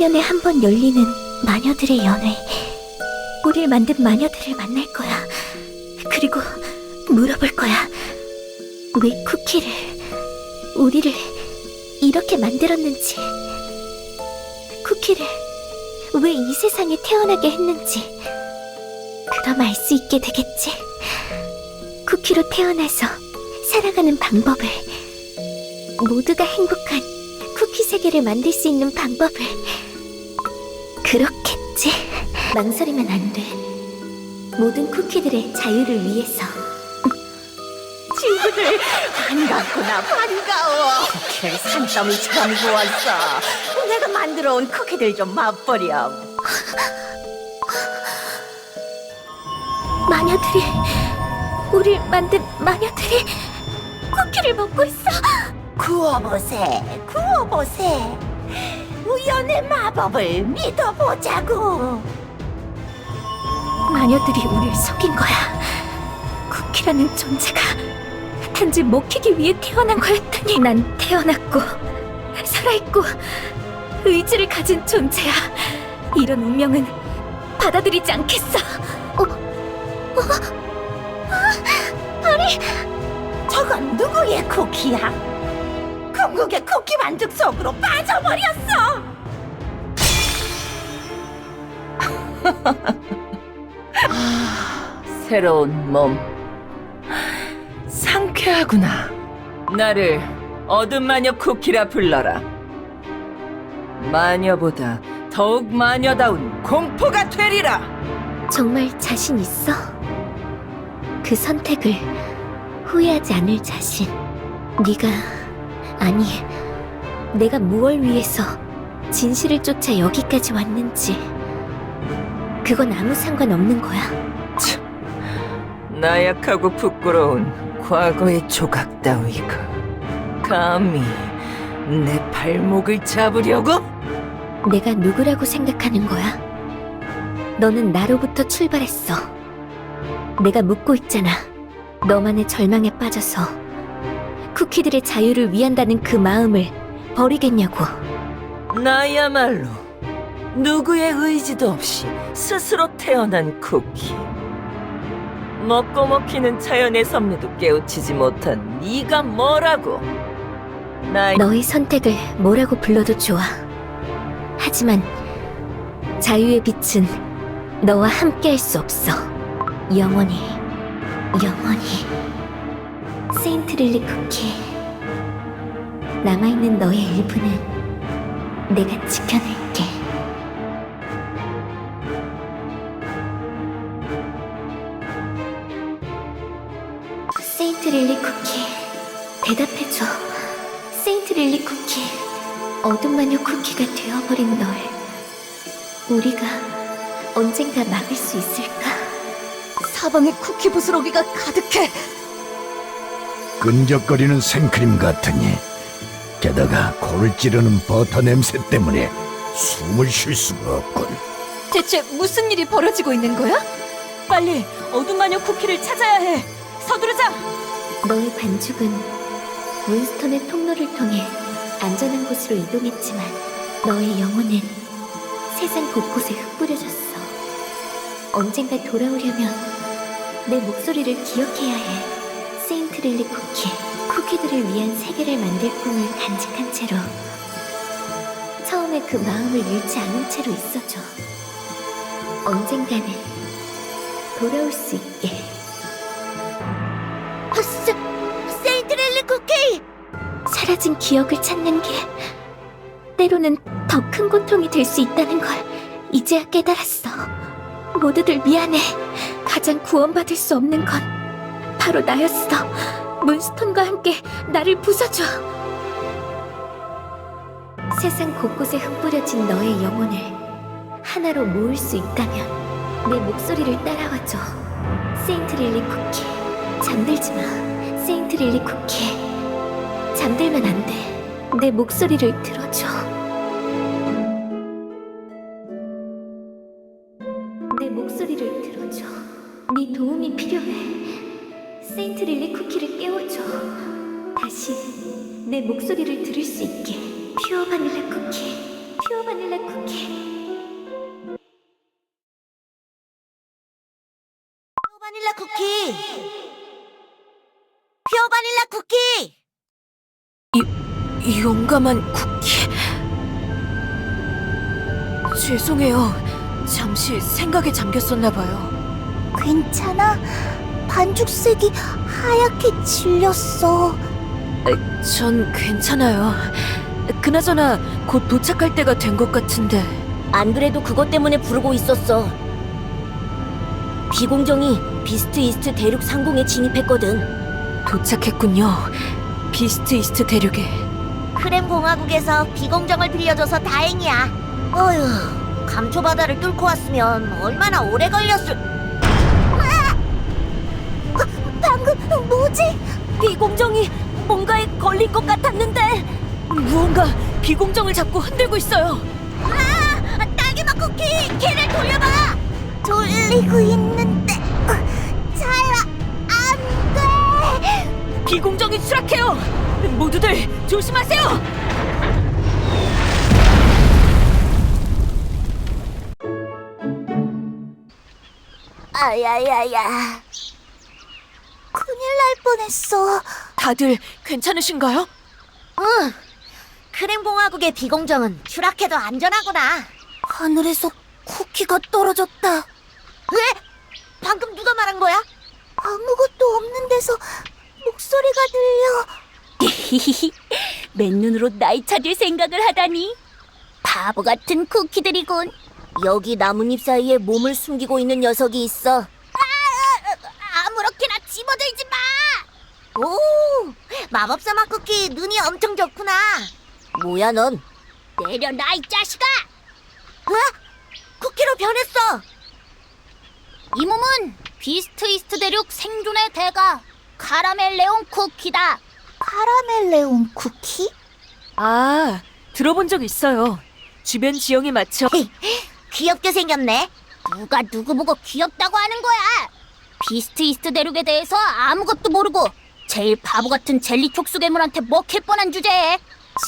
천년에 한 번 열리는 마녀들의 연회. 우릴 만든 마녀들을 만날 거야. 그리고 물어볼 거야. 왜 쿠키를, 우리를 이렇게 만들었는지, 쿠키를 왜 이 세상에 태어나게 했는지. 그럼 알 수 있게 되겠지. 쿠키로 태어나서 살아가는 방법을, 모두가 행복한 쿠키 세계를 만들 수 있는 방법을. 그렇겠지. 망설이면 안 돼. 모든 쿠키들의 자유를 위해서. 친구들 반갑구나. 반가워. 쿠키를 산더미처럼 구웠어. 내가 만들어 온 쿠키들 좀 맛보렴. 마녀들이, 우릴 만든 마녀들이 쿠키를 먹고 있어. 구워보세, 구워보세. 우연의 마법을 믿어보자고. 마녀들이 우릴 속인 거야. 쿠키라는 존재가 단지 먹히기 위해 태어난 거였더니. 난 태어났고 살아있고 의지를 가진 존재야. 이런 운명은 받아들이지 않겠어. 저건 누구의 쿠키야? 궁극의 쿠키 반죽 속으로 빠져버렸어. 새로운 몸. 상쾌하구나. 나를 어둠 마녀 쿠키라 불러라. 마녀보다 더욱 마녀다운 공포가 되리라. 정말 자신 있어? 그 선택을 후회하지 않을 자신. 네가, 아니, 내가 무얼 위해서 진실을 쫓아 여기까지 왔는지, 그건 아무 상관없는 거야. 나약하고 부끄러운 과거의 조각 따위가 감히 내 발목을 잡으려고? 내가 누구라고 생각하는 거야? 너는 나로부터 출발했어. 내가 묻고 있잖아. 너만의 절망에 빠져서 쿠키들의 자유를 위한다는 그 마음을 버리겠냐고. 나야말로 누구의 의지도 없이 스스로 태어난 쿠키. 먹고 먹히는 자연의 섭리도 깨우치지 못한 네가 뭐라고? 너의 선택을 뭐라고 불러도 좋아. 하지만 자유의 빛은 너와 함께 할 수 없어. 영원히, 영원히. 세인트 릴리 쿠키. 남아있는 너의 일부는 내가 지켜낼게. 세인트 릴리 쿠키, 대답해줘. 세인트 릴리 쿠키, 어둠 마녀 쿠키가 되어버린 널 우리가 언젠가 막을 수 있을까? 사방에 쿠키 부스러기가 가득해. 끈적거리는 생크림 같으니, 게다가 코를 찌르는 버터 냄새 때문에 숨을 쉴 수가 없군. 대체 무슨 일이 벌어지고 있는 거야? 빨리 어둠 마녀 쿠키를 찾아야 해. 서두르자. 너의 반죽은 윈스턴의 통로를 통해 안전한 곳으로 이동했지만 너의 영혼은 세상 곳곳에 흩뿌려졌어. 언젠가 돌아오려면 내 목소리를 기억해야 해. 세인트 릴리 쿠키. 쿠키들을 위한 세계를 만들 꿈을 간직한 채로, 처음에 그 마음을 잃지 않은 채로 있어줘. 언젠가는 돌아올 수 있게. 세인트 릴리 쿠키! 사라진 기억을 찾는 게 때로는 더 큰 고통이 될 수 있다는 걸 이제야 깨달았어. 모두들 미안해. 가장 구원받을 수 없는 건 바로 나였어. 문스톤과 함께 나를 부숴줘. 세상 곳곳에 흩뿌려진 너의 영혼을 하나로 모을 수 있다면 내 목소리를 따라와줘. 세인트 릴리 쿠키. 잠들지 마. 세인트 릴리 쿠키. 잠들면 안 돼. 내 목소리를 들어줘. 내 목소리를 들어줘. 네 도움이 필요해. 세인트 릴리 쿠키를 깨워줘. 다시 내 목소리를 들을 수 있게. 퓨어 바닐라 쿠키. 퓨어 바닐라 쿠키. 용감한 쿠키. 죄송해요. 잠시 생각에 잠겼었나 봐요. 괜찮아? 반죽색이 하얗게 질렸어. 전 괜찮아요. 그나저나 곧 도착할 때가 된 것 같은데. 안 그래도 그것 때문에 부르고 있었어. 비공정이 비스트 이스트 대륙 상공에 진입했거든. 도착했군요. 비스트 이스트 대륙에. 크렘 공화국에서 비공정을 빌려줘서 다행이야. 어휴, 감초 바다를 뚫고 왔으면 얼마나 오래 걸렸을. 방금 뭐지? 비공정이 뭔가에 걸린 것 같았는데 무언가 비공정을 잡고 흔들고 있어요. 딸기맛 쿠키, 걔를 돌려봐. 돌리고 있는데 잘 안 돼. 비공정이 추락해요. 모두들 조심하세요. 아야야야. 큰일 날 뻔했어. 다들 괜찮으신가요? 응. 크렘 공화국의 비공정은 추락해도 안전하구나. 하늘에서 쿠키가 떨어졌다. 왜? 방금 누가 말한 거야? 아무것도 없는 데서 목소리가 들려. 맨눈으로 나이 찾을 생각을 하다니. 바보 같은 쿠키들이군. 여기 나뭇잎 사이에 몸을 숨기고 있는 녀석이 있어. 아무렇게나 집어들지 마. 오, 마법사 맛 쿠키 눈이 엄청 좋구나. 뭐야 넌? 내려놔 이 자식아. 쿠키로 변했어. 이 몸은 비스트 이스트 대륙 생존의 대가 카라멜레온 쿠키다. 카라멜레온 쿠키? 아, 들어본 적 있어요. 주변 지형에 맞춰. 귀엽게 생겼네. 누가 누구 보고 귀엽다고 하는 거야? 비스트 이스트 대륙에 대해서 아무것도 모르고 제일 바보 같은 젤리 촉수 괴물한테 먹힐 뻔한 주제에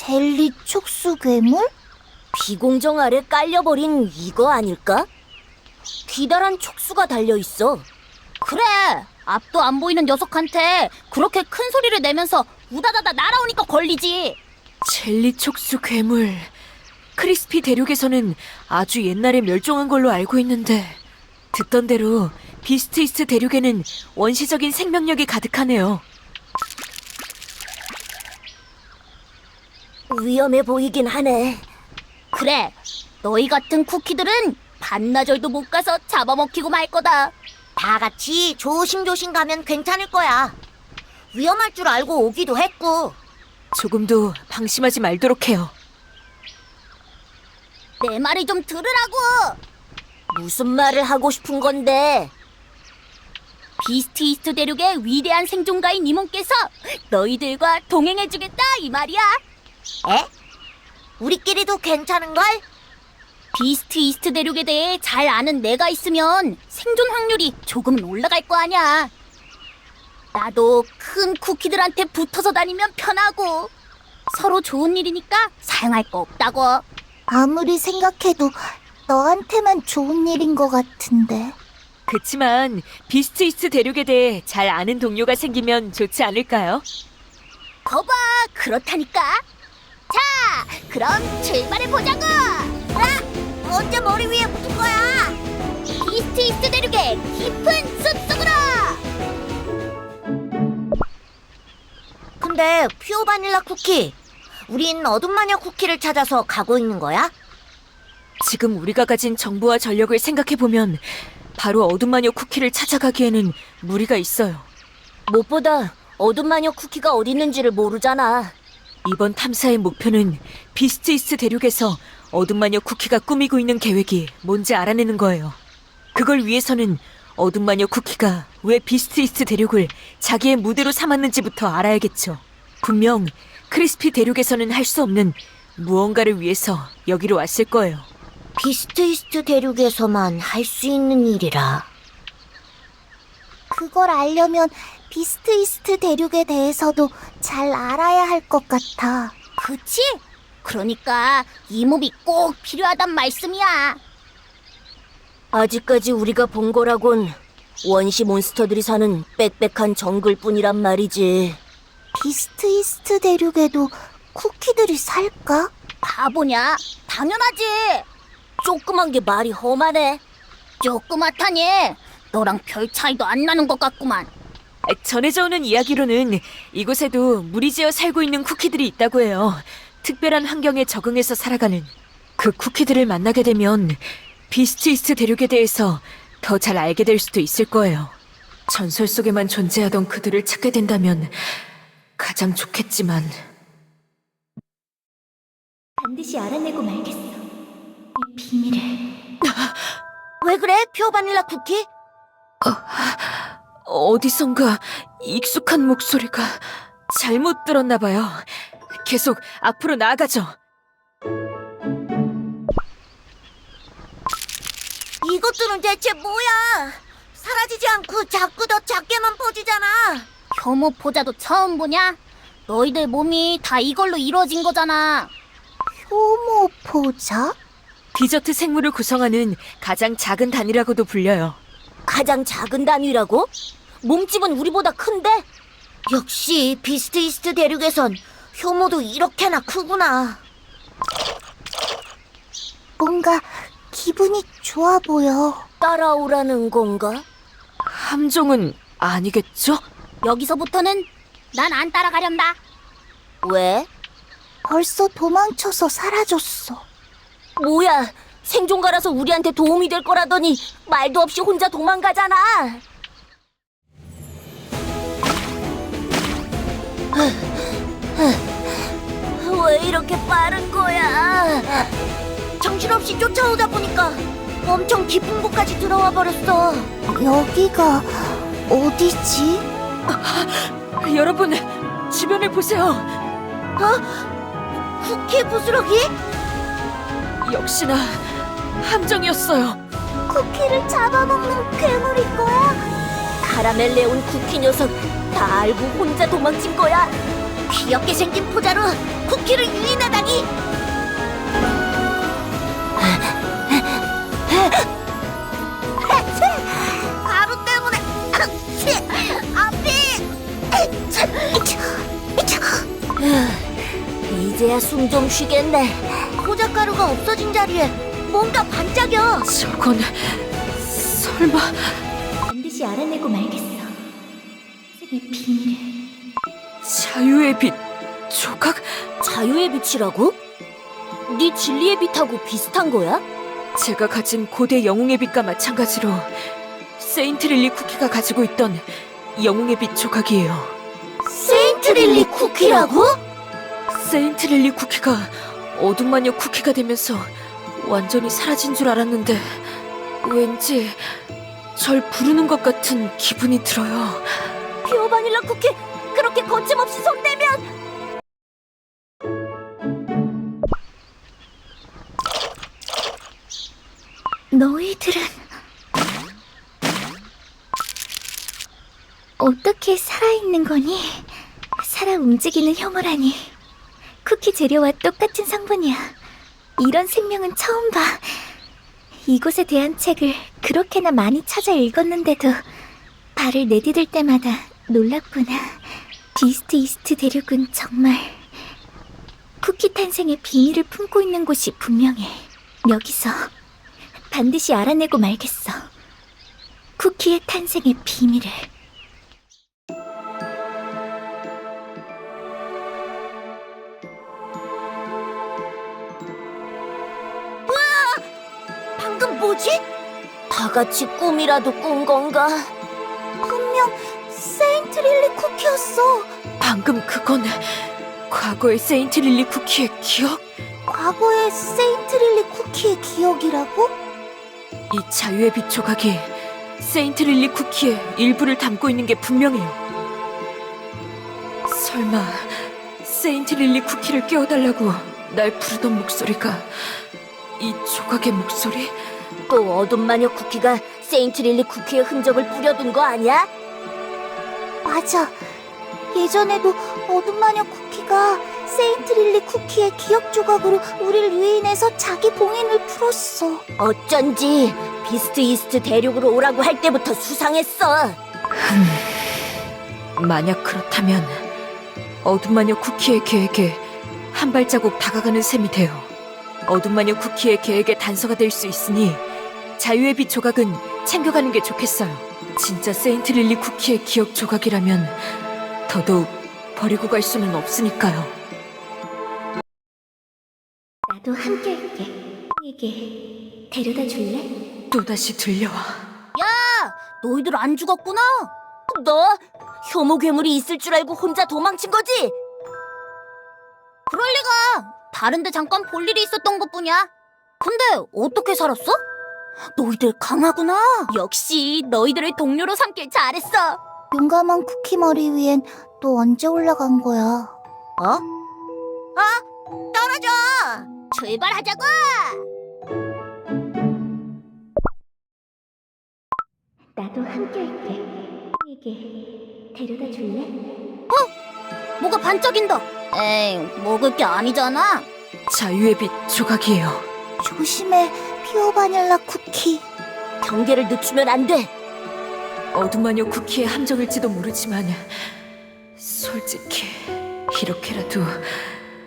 젤리 촉수 괴물? 비공정 아래 깔려버린 이거 아닐까? 기다란 촉수가 달려있어. 그래, 앞도 안 보이는 녀석한테 그렇게 큰 소리를 내면서 우다다다 날아오니까 걸리지. 젤리 촉수 괴물. 크리스피 대륙에서는 아주 옛날에 멸종한 걸로 알고 있는데 듣던 대로 비스트 이스트 대륙에는 원시적인 생명력이 가득하네요. 위험해 보이긴 하네. 그래, 너희 같은 쿠키들은 반나절도 못 가서 잡아먹히고 말 거다. 다 같이 조심조심 가면 괜찮을 거야. 위험할 줄 알고 오기도 했고. 조금도 방심하지 말도록 해요. 내 말을 좀 들으라고. 무슨 말을 하고 싶은 건데? 비스트 이스트 대륙의 위대한 생존가인 이모께서 너희들과 동행해주겠다 이 말이야. 에? 우리끼리도 괜찮은걸? 비스트 이스트 대륙에 대해 잘 아는 내가 있으면 생존 확률이 조금은 올라갈 거 아냐. 나도 큰 쿠키들한테 붙어서 다니면 편하고 서로 좋은 일이니까 사양할 거 없다고. 아무리 생각해도 너한테만 좋은 일인 것 같은데. 그치만 비스트 이스트 대륙에 대해 잘 아는 동료가 생기면 좋지 않을까요? 거봐, 그렇다니까. 자, 그럼 출발해보자고. 언제 머리 위에 붙은 거야? 비스트 이스트 대륙의 깊은 숲속으로. 근데 퓨어 바닐라 쿠키, 우린 어둠 마녀 쿠키를 찾아서 가고 있는 거야? 지금 우리가 가진 정보와 전력을 생각해보면 바로 어둠 마녀 쿠키를 찾아가기에는 무리가 있어요. 무엇보다 어둠 마녀 쿠키가 어디 있는지를 모르잖아. 이번 탐사의 목표는 비스트 이스트 대륙에서 어둠 마녀 쿠키가 꾸미고 있는 계획이 뭔지 알아내는 거예요. 그걸 위해서는 어둠 마녀 쿠키가 왜 비스트 이스트 대륙을 자기의 무대로 삼았는지부터 알아야겠죠. 분명 크리스피 대륙에서는 할 수 없는 무언가를 위해서 여기로 왔을 거예요. 비스트 이스트 대륙에서만 할 수 있는 일이라. 그걸 알려면 비스트 이스트 대륙에 대해서도 잘 알아야 할 것 같아. 그치? 그러니까 이 몸이 꼭 필요하단 말씀이야. 아직까지 우리가 본 거라곤 원시 몬스터들이 사는 빽빽한 정글뿐이란 말이지. 비스트 이스트 대륙에도 쿠키들이 살까? 바보냐? 당연하지. 조그만 게 말이 험하네. 조그맣다니. 너랑 별 차이도 안 나는 것 같구만. 전해져 오는 이야기로는 이곳에도 무리지어 살고 있는 쿠키들이 있다고 해요. 특별한 환경에 적응해서 살아가는. 그 쿠키들을 만나게 되면 비스트 이스트 대륙에 대해서 더 잘 알게 될 수도 있을 거예요. 전설 속에만 존재하던 그들을 찾게 된다면 가장 좋겠지만. 반드시 알아내고 말겠어. 이 비밀을. 왜 그래? 퓨어 바닐라 쿠키? 어디선가 익숙한 목소리가. 잘못 들었나 봐요. 계속 앞으로 나아가죠. 이것들은 대체 뭐야? 사라지지 않고 자꾸 더 작게만 퍼지잖아. 혐오 포자도 처음 보냐? 너희들 몸이 다 이걸로 이루어진 거잖아. 효모포자? 디저트 생물을 구성하는 가장 작은 단위라고도 불려요. 가장 작은 단위라고? 몸집은 우리보다 큰데? 역시 비스트 이스트 대륙에선 효모도 이렇게나 크구나. 뭔가 기분이 좋아 보여. 따라오라는 건가? 함정은 아니겠죠? 여기서부터는 난 안 따라가련다. 왜? 벌써 도망쳐서 사라졌어. 뭐야, 생존가라서 우리한테 도움이 될 거라더니 말도 없이 혼자 도망가잖아. 왜 이렇게 빠른 거야? 정신없이 쫓아오다 보니까 엄청 깊은 곳까지 들어와 버렸어. 여기가 어디지? 여러분, 주변을 보세요. 쿠키 부스러기? 역시나 함정이었어요. 쿠키를 잡아먹는 괴물일 거야? 카라멜레온 쿠키 녀석 다 알고 혼자 도망친 거야. 귀엽게 생긴 포자로 쿠키를 유인하다니. 가루 때문에 앞이. 이제야 숨 좀 쉬겠네. 포자 가루가 없어진 자리에 뭔가 반짝여. 저건 설마 반드시 알아내고 말겠어. 이 비밀을. 자유의 빛 조각? 자유의 빛이라고? 네 진리의 빛하고 비슷한 거야? 제가 가진 고대 영웅의 빛과 마찬가지로 세인트 릴리 쿠키가 가지고 있던 영웅의 빛 조각이에요. 세인트 릴리 쿠키라고? 세인트 릴리 쿠키가 어둠마녀 쿠키가 되면서 완전히 사라진 줄 알았는데 왠지 절 부르는 것 같은 기분이 들어요. 퓨어 바닐라 쿠키 그렇게 거침없이 손대면 너희들은 어떻게 살아있는 거니? 살아 움직이는 혐오라니. 쿠키 재료와 똑같은 성분이야. 이런 생명은 처음 봐. 이곳에 대한 책을 그렇게나 많이 찾아 읽었는데도 발을 내디딜 때마다 놀랍구나. 비스트 이스트 대륙은 정말 쿠키 탄생의 비밀을 품고 있는 곳이 분명해. 여기서 반드시 알아내고 말겠어. 쿠키의 탄생의 비밀을. 방금 뭐지? 다 같이 꿈이라도 꾼 건가? 분명 세인트 릴리 쿠키였어. 방금 그건 과거의 세인트 릴리 쿠키의 기억? 과거의 세인트 릴리 쿠키의 기억이라고? 이 자유의 빛 조각이 세인트 릴리 쿠키의 일부를 담고 있는 게 분명해요. 설마 세인트 릴리 쿠키를 깨워달라고 날 부르던 목소리가 이 조각의 목소리? 또 어둠마녀 쿠키가 세인트 릴리 쿠키의 흔적을 뿌려둔 거 아니야? 맞아. 예전에도 어둠마녀 쿠키가 세인트 릴리 쿠키의 기억 조각으로 우릴 유인해서 자기 봉인을 풀었어. 어쩐지 비스트 이스트 대륙으로 오라고 할 때부터 수상했어. 만약 그렇다면 어둠마녀 쿠키의 계획에 한 발자국 다가가는 셈이 돼요. 어둠마녀 쿠키의 계획의 단서가 될 수 있으니 자유의 빛 조각은 챙겨가는 게 좋겠어요. 진짜 세인트 릴리 쿠키의 기억 조각이라면 더더욱 버리고 갈 수는 없으니까요. 나도 함께 할게. 이게 데려다 줄래? 또다시 들려와. 너희들 안 죽었구나? 너 혐오 괴물이 있을 줄 알고 혼자 도망친 거지? 그럴 리가. 다른데 잠깐 볼 일이 있었던 것뿐이야. 근데 어떻게 살았어? 너희들 강하구나. 역시 너희들을 동료로 삼길 잘했어. 용감한 쿠키 머리 위엔 또 언제 올라간 거야? 어? 떨어져! 출발하자고. 나도 함께 할게. 이게 데려다 줄래? 뭐가 반짝인다. 에이, 먹을 게 아니잖아. 자유의 빛 조각이에요. 조심해, 피오 바닐라 쿠키. 경계를 늦추면 안 돼. 어둠마녀 쿠키의 함정일지도 모르지만 솔직히 이렇게라도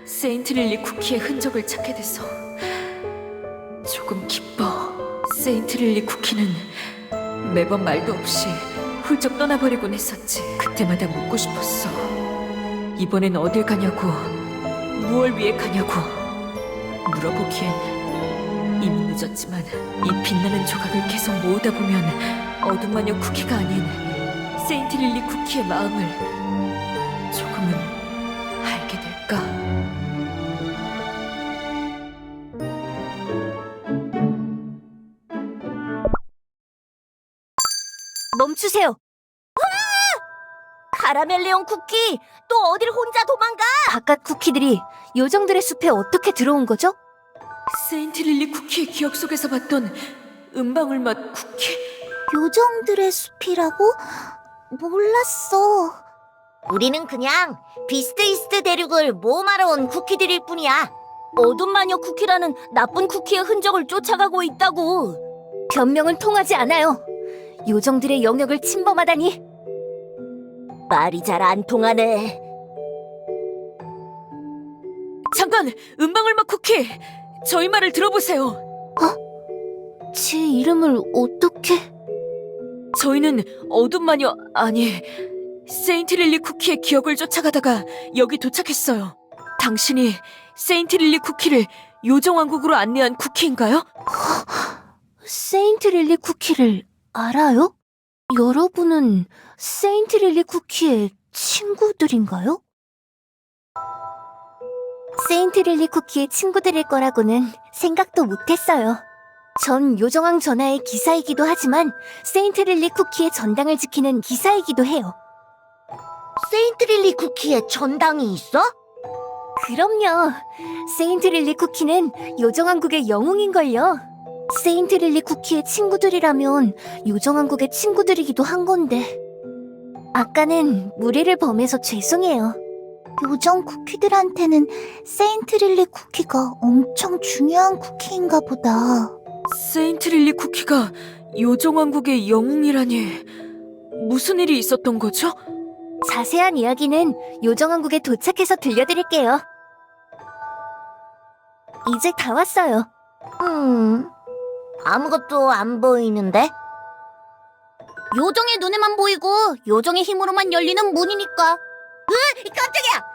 세인트 릴리 쿠키의 흔적을 찾게 돼서 조금 기뻐. 세인트 릴리 쿠키는 매번 말도 없이 훌쩍 떠나버리곤 했었지. 그때마다 묻고 싶었어. 이번엔 어딜 가냐고, 무얼 위해 가냐고 물어보기엔 이미 늦었지만 이 빛나는 조각을 계속 모으다 보면 어둠마녀 쿠키가 아닌 세인트 릴리 쿠키의 마음을 조금은 알게 될까? 멈추세요. 카라멜레온 쿠키, 또 어딜 혼자 도망가? 바깥 쿠키들이 요정들의 숲에 어떻게 들어온 거죠? 세인트 릴리 쿠키의 기억 속에서 봤던 은방울 맛 쿠키? 요정들의 숲이라고? 몰랐어. 우리는 그냥 비스트 이스트 대륙을 모험하러 온 쿠키들일 뿐이야. 어둠마녀 쿠키라는 나쁜 쿠키의 흔적을 쫓아가고 있다고. 변명은 통하지 않아요. 요정들의 영역을 침범하다니. 말이 잘 안 통하네. 잠깐! 은방울 맛 쿠키! 저희 말을 들어보세요. 제 이름을 어떻게... 저희는 어둠마녀, 아니 세인트 릴리 쿠키의 기억을 쫓아가다가 여기 도착했어요. 당신이 세인트 릴리 쿠키를 요정왕국으로 안내한 쿠키인가요? 세인트 릴리 쿠키를 알아요? 여러분은 세인트 릴리 쿠키의 친구들인가요? 세인트 릴리 쿠키의 친구들일 거라고는 생각도 못했어요. 전 요정왕 전하의 기사이기도 하지만 세인트 릴리 쿠키의 전당을 지키는 기사이기도 해요. 세인트 릴리 쿠키에 전당이 있어? 그럼요. 세인트 릴리 쿠키는 요정왕국의 영웅인걸요. 세인트 릴리 쿠키의 친구들이라면 요정왕국의 친구들이기도 한 건데. 아까는 무리를 범해서 죄송해요. 요정 쿠키들한테는 세인트 릴리 쿠키가 엄청 중요한 쿠키인가 보다. 세인트 릴리 쿠키가 요정왕국의 영웅이라니 무슨 일이 있었던 거죠? 자세한 이야기는 요정왕국에 도착해서 들려드릴게요. 이제 다 왔어요. 아무것도 안 보이는데? 요정의 눈에만 보이고 요정의 힘으로만 열리는 문이니까. 깜짝이야!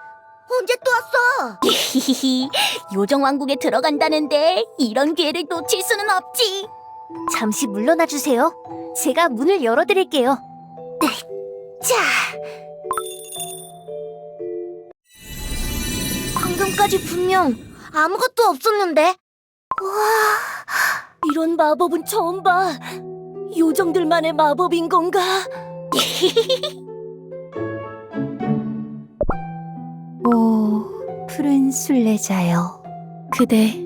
언제 또 왔어? 히히히, 요정왕국에 들어간다는데 이런 기회를 놓칠 수는 없지. 잠시 물러나 주세요. 제가 문을 열어드릴게요. 자, 방금까지 분명 아무것도 없었는데? 이런 마법은 처음 봐. 요정들만의 마법인 건가? 오, 푸른 순례자여. 그대,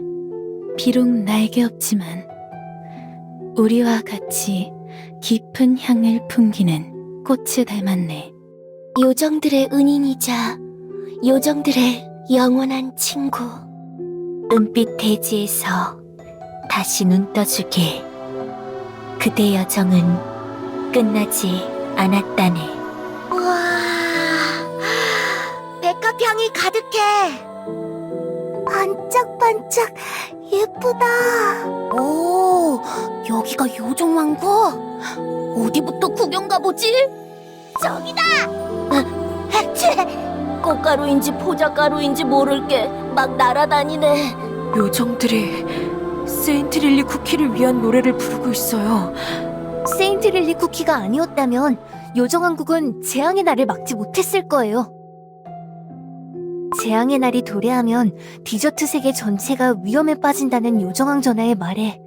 비록 날개 없지만 우리와 같이 깊은 향을 풍기는 꽃을 닮았네. 요정들의 은인이자 요정들의 영원한 친구. 은빛 대지에서 다시 눈 떠주게. 그대 여정은 끝나지 않았다네. 우와, 백합 향이 가득해. 반짝반짝 예쁘다. 오, 여기가 요정왕국? 어디부터 구경 가보지? 저기다. 해치. 꽃가루인지 포자가루인지 모를 게 막 날아다니네. 요정들이 세인트릴리 쿠키를 위한 노래를 부르고 있어요. 세인트릴리 쿠키가 아니었다면 요정왕국은 재앙의 날을 막지 못했을 거예요. 재앙의 날이 도래하면 디저트 세계 전체가 위험에 빠진다는 요정왕 전하의 말에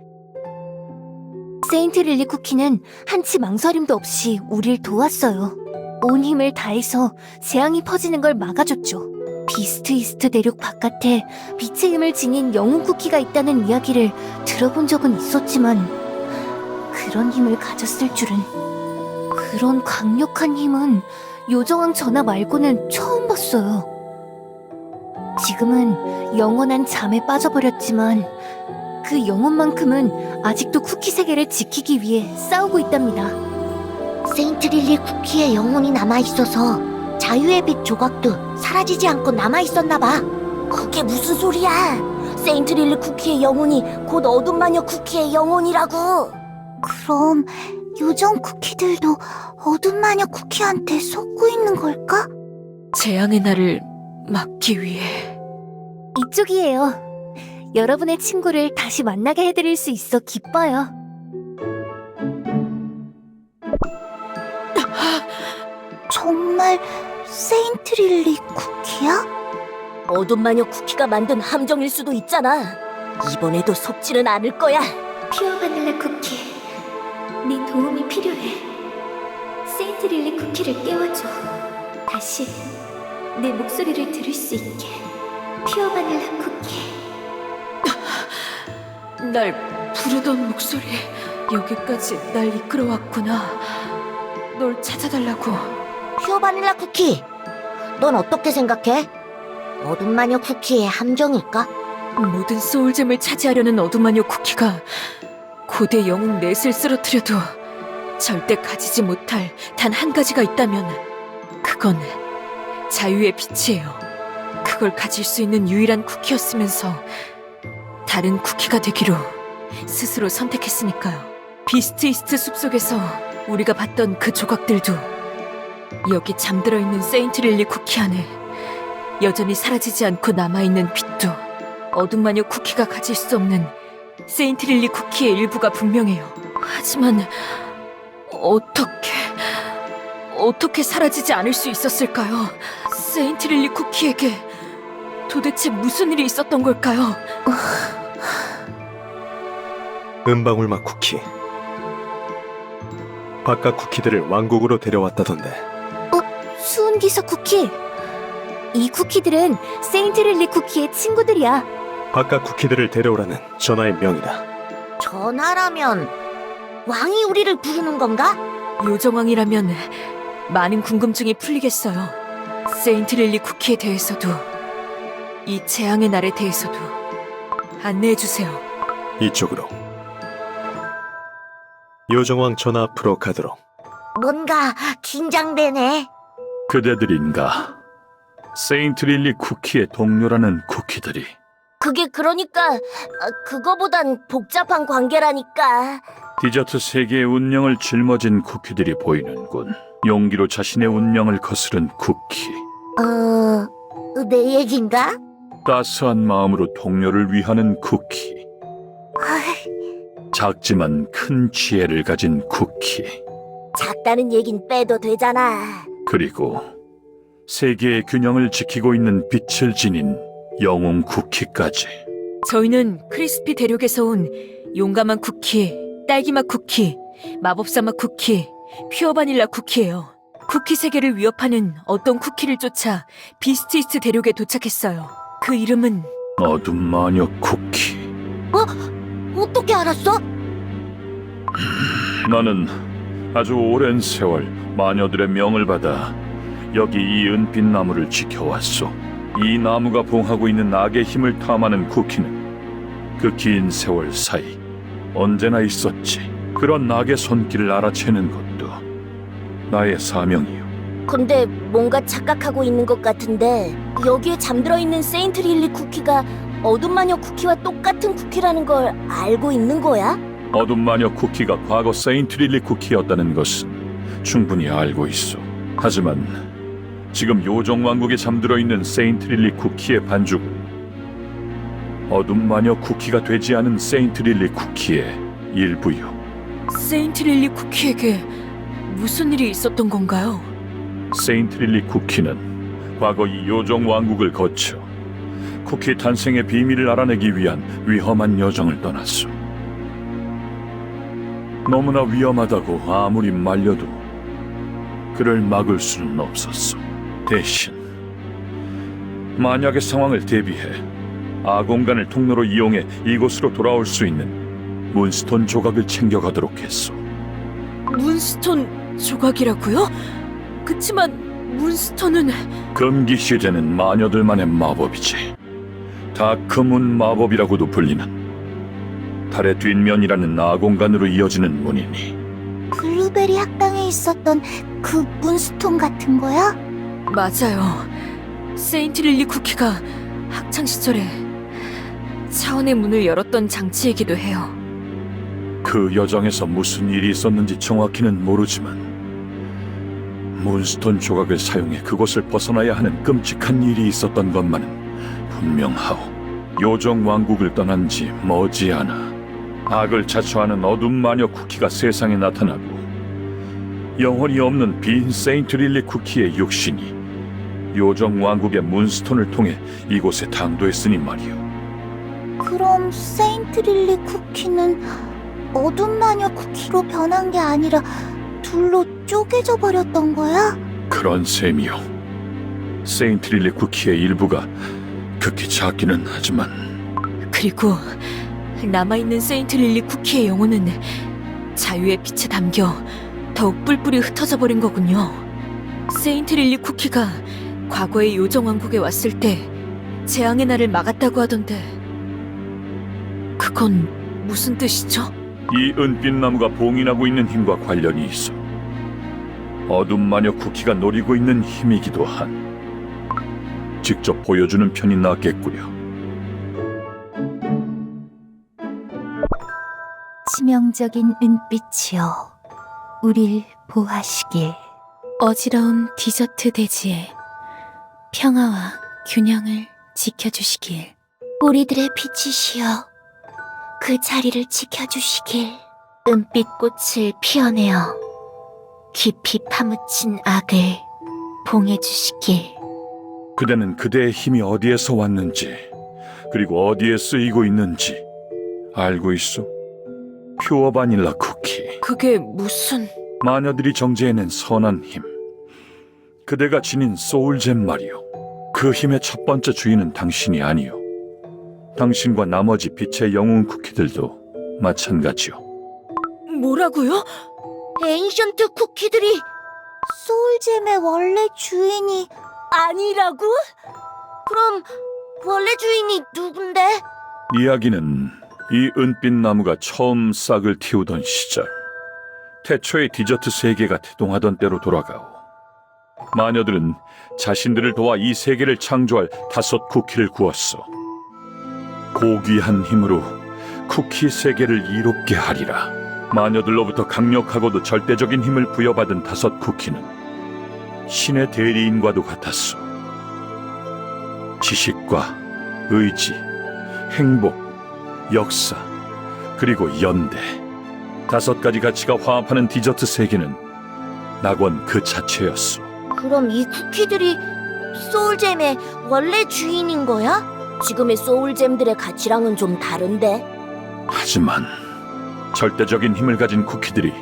세인트릴리 쿠키는 한치 망설임도 없이 우릴 도왔어요. 온 힘을 다해서 재앙이 퍼지는 걸 막아줬죠. 비스트 이스트 대륙 바깥에 빛의 힘을 지닌 영웅 쿠키가 있다는 이야기를 들어본 적은 있었지만 그런 힘을 가졌을 줄은, 그런 강력한 힘은 요정왕 전하 말고는 처음 봤어요. 지금은 영원한 잠에 빠져버렸지만 그 영혼만큼은 아직도 쿠키 세계를 지키기 위해 싸우고 있답니다. 세인트릴리 쿠키의 영혼이 남아있어서 자유의 빛 조각도 사라지지 않고 남아있었나봐. 그게 무슨 소리야? 세인트릴리 쿠키의 영혼이 곧 어둠마녀 쿠키의 영혼이라고. 그럼 요정 쿠키들도 어둠마녀 쿠키한테 속고 있는 걸까? 재앙의 날을 막기 위해. 이쪽이에요. 여러분의 친구를 다시 만나게 해드릴 수 있어 기뻐요. 정말 세인트릴리 쿠키야? 어둠마녀 쿠키가 만든 함정일 수도 있잖아. 이번에도 속지는 않을 거야. 퓨어 바닐라 쿠키, 네 도움이 필요해. 세인트릴리 쿠키를 깨워줘. 다시 내 목소리를 들을 수 있게. 퓨어 바닐라 쿠키. 날 부르던 목소리, 여기까지 날 이끌어왔구나. 널 찾아달라고. 퓨어 바닐라 쿠키, 넌 어떻게 생각해? 어둠마녀 쿠키의 함정일까? 모든 소울잼을 차지하려는 어둠마녀 쿠키가 고대 영웅 넷을 쓰러뜨려도 절대 가지지 못할 단 한 가지가 있다면 그건 자유의 빛이에요. 그걸 가질 수 있는 유일한 쿠키였으면서 다른 쿠키가 되기로 스스로 선택했으니까요. 비스트 이스트 숲속에서 우리가 봤던 그 조각들도 여기 잠들어 있는 세인트릴리 쿠키 안에 여전히 사라지지 않고 남아있는 빛도 어둠마녀 쿠키가 가질 수 없는 세인트릴리 쿠키의 일부가 분명해요. 하지만 어떻게 사라지지 않을 수 있었을까요? 세인트릴리 쿠키에게 도대체 무슨 일이 있었던 걸까요? 은방울맛 쿠키. 바깥 쿠키들을 왕국으로 데려왔다던데. 수은기사 쿠키. 이 쿠키들은 세인트릴리 쿠키의 친구들이야. 바깥 쿠키들을 데려오라는 전하의 명이다. 전하라면 왕이 우리를 부르는 건가? 요정왕이라면 많은 궁금증이 풀리겠어요. 세인트릴리 쿠키에 대해서도 이 재앙의 날에 대해서도 안내해주세요. 이쪽으로. 요정왕 전하 앞으로 가도록. 뭔가 긴장되네. 그대들인가? 세인트릴리 쿠키의 동료라는 쿠키들이. 그게 그러니까 그거보단 복잡한 관계라니까. 디저트 세계의 운명을 짊어진 쿠키들이 보이는군. 용기로 자신의 운명을 거스른 쿠키. 내 얘긴가? 따스한 마음으로 동료를 위하는 쿠키. 작지만 큰 지혜를 가진 쿠키. 작다는 얘긴 빼도 되잖아. 그리고 세계의 균형을 지키고 있는 빛을 지닌 영웅 쿠키까지. 저희는 크리스피 대륙에서 온 용감한 쿠키, 딸기맛 쿠키, 마법사 맛 쿠키, 퓨어 바닐라 쿠키예요. 쿠키 세계를 위협하는 어떤 쿠키를 쫓아 비스티스트 대륙에 도착했어요. 그 이름은 어둠마녀 쿠키. 어떻게 알았어? 나는 아주 오랜 세월 마녀들의 명을 받아 여기 이 은빛 나무를 지켜왔소. 이 나무가 봉하고 있는 악의 힘을 탐하는 쿠키는 그 긴 세월 사이 언제나 있었지. 그런 악의 손길을 알아채는 것도 나의 사명이요. 근데 뭔가 착각하고 있는 것 같은데 여기에 잠들어 있는 세인트 릴리 쿠키가 어둠 마녀 쿠키와 똑같은 쿠키라는 걸 알고 있는 거야? 어둠 마녀 쿠키가 과거 세인트 릴리 쿠키였다는 것은 충분히 알고 있어. 하지만 지금 요정 왕국에 잠들어 있는 세인트 릴리 쿠키의 반죽은 어둠 마녀 쿠키가 되지 않은 세인트 릴리 쿠키의 일부요. 세인트 릴리 쿠키에게 무슨 일이 있었던 건가요? 세인트 릴리 쿠키는 과거 이 요정 왕국을 거쳐 쿠키 탄생의 비밀을 알아내기 위한 위험한 여정을 떠났어. 너무나 위험하다고 아무리 말려도 그를 막을 수는 없었어. 대신 만약의 상황을 대비해 아공간을 통로로 이용해 이곳으로 돌아올 수 있는 문스톤 조각을 챙겨가도록 했어. 문스톤 조각이라고요? 그치만 문스톤은 금기 시대는 마녀들만의 마법이지. 다크문 마법이라고도 불리는 달의 뒷면이라는 아공간으로 이어지는 문이니 블루베리 학당에 있었던 그 문스톤 같은 거야? 맞아요. 세인트 릴리 쿠키가 학창 시절에 차원의 문을 열었던 장치이기도 해요. 그 여정에서 무슨 일이 있었는지 정확히는 모르지만 문스톤 조각을 사용해 그곳을 벗어나야 하는 끔찍한 일이 있었던 것만은 분명하오. 요정 왕국을 떠난 지 머지않아 악을 자초하는 어둠 마녀 쿠키가 세상에 나타나고 영혼이 없는 빈 세인트 릴리 쿠키의 육신이 요정 왕국의 문스톤을 통해 이곳에 당도했으니 말이오. 그럼 세인트 릴리 쿠키는 어둠 마녀 쿠키로 변한 게 아니라 둘로 쪼개져 버렸던 거야? 그런 셈이요. 세인트 릴리 쿠키의 일부가 극히 작기는 하지만 그리고 남아있는 세인트 릴리 쿠키의 영혼은 자유의 빛에 담겨 더욱 뿔뿔이 흩어져 버린 거군요. 세인트 릴리 쿠키가 과거의 요정 왕국에 왔을 때 재앙의 날을 막았다고 하던데 그건 무슨 뜻이죠? 이 은빛 나무가 봉인하고 있는 힘과 관련이 있어. 어둠 마녀 쿠키가 노리고 있는 힘이기도 한. 직접 보여주는 편이 낫겠구려. 치명적인 은빛이여, 우릴 보하시길. 어지러운 디저트 대지에 평화와 균형을 지켜주시길. 우리들의 빛이시여, 그 자리를 지켜주시길. 은빛 꽃을 피어내어 깊이 파묻힌 악을 봉해주시길. 그대는 그대의 힘이 어디에서 왔는지 그리고 어디에 쓰이고 있는지 알고 있어? 퓨어 바닐라 쿠키. 그게 무슨... 마녀들이 정제해낸 선한 힘. 그대가 지닌 소울잼 말이오. 그 힘의 첫 번째 주인은 당신이 아니오. 당신과 나머지 빛의 영웅 쿠키들도 마찬가지요. 뭐라고요? 엔션트 쿠키들이 소울잼의 원래 주인이 아니라고? 그럼 원래 주인이 누군데? 이야기는 이 은빛 나무가 처음 싹을 틔우던 시절, 태초의 디저트 세계가 태동하던 때로 돌아가오. 마녀들은 자신들을 도와 이 세계를 창조할 5 쿠키를 구웠어. 고귀한 힘으로 쿠키 세계를 이롭게 하리라. 마녀들로부터 강력하고도 절대적인 힘을 부여받은 5 쿠키는 신의 대리인과도 같았어. 지식과 의지, 행복, 역사, 그리고 연대. 5가지 가치가 화합하는 디저트 세계는 낙원 그 자체였어. 그럼 이 쿠키들이 소울잼의 원래 주인인 거야? 지금의 소울잼들의 가치랑은 좀 다른데. 하지만 절대적인 힘을 가진 쿠키들이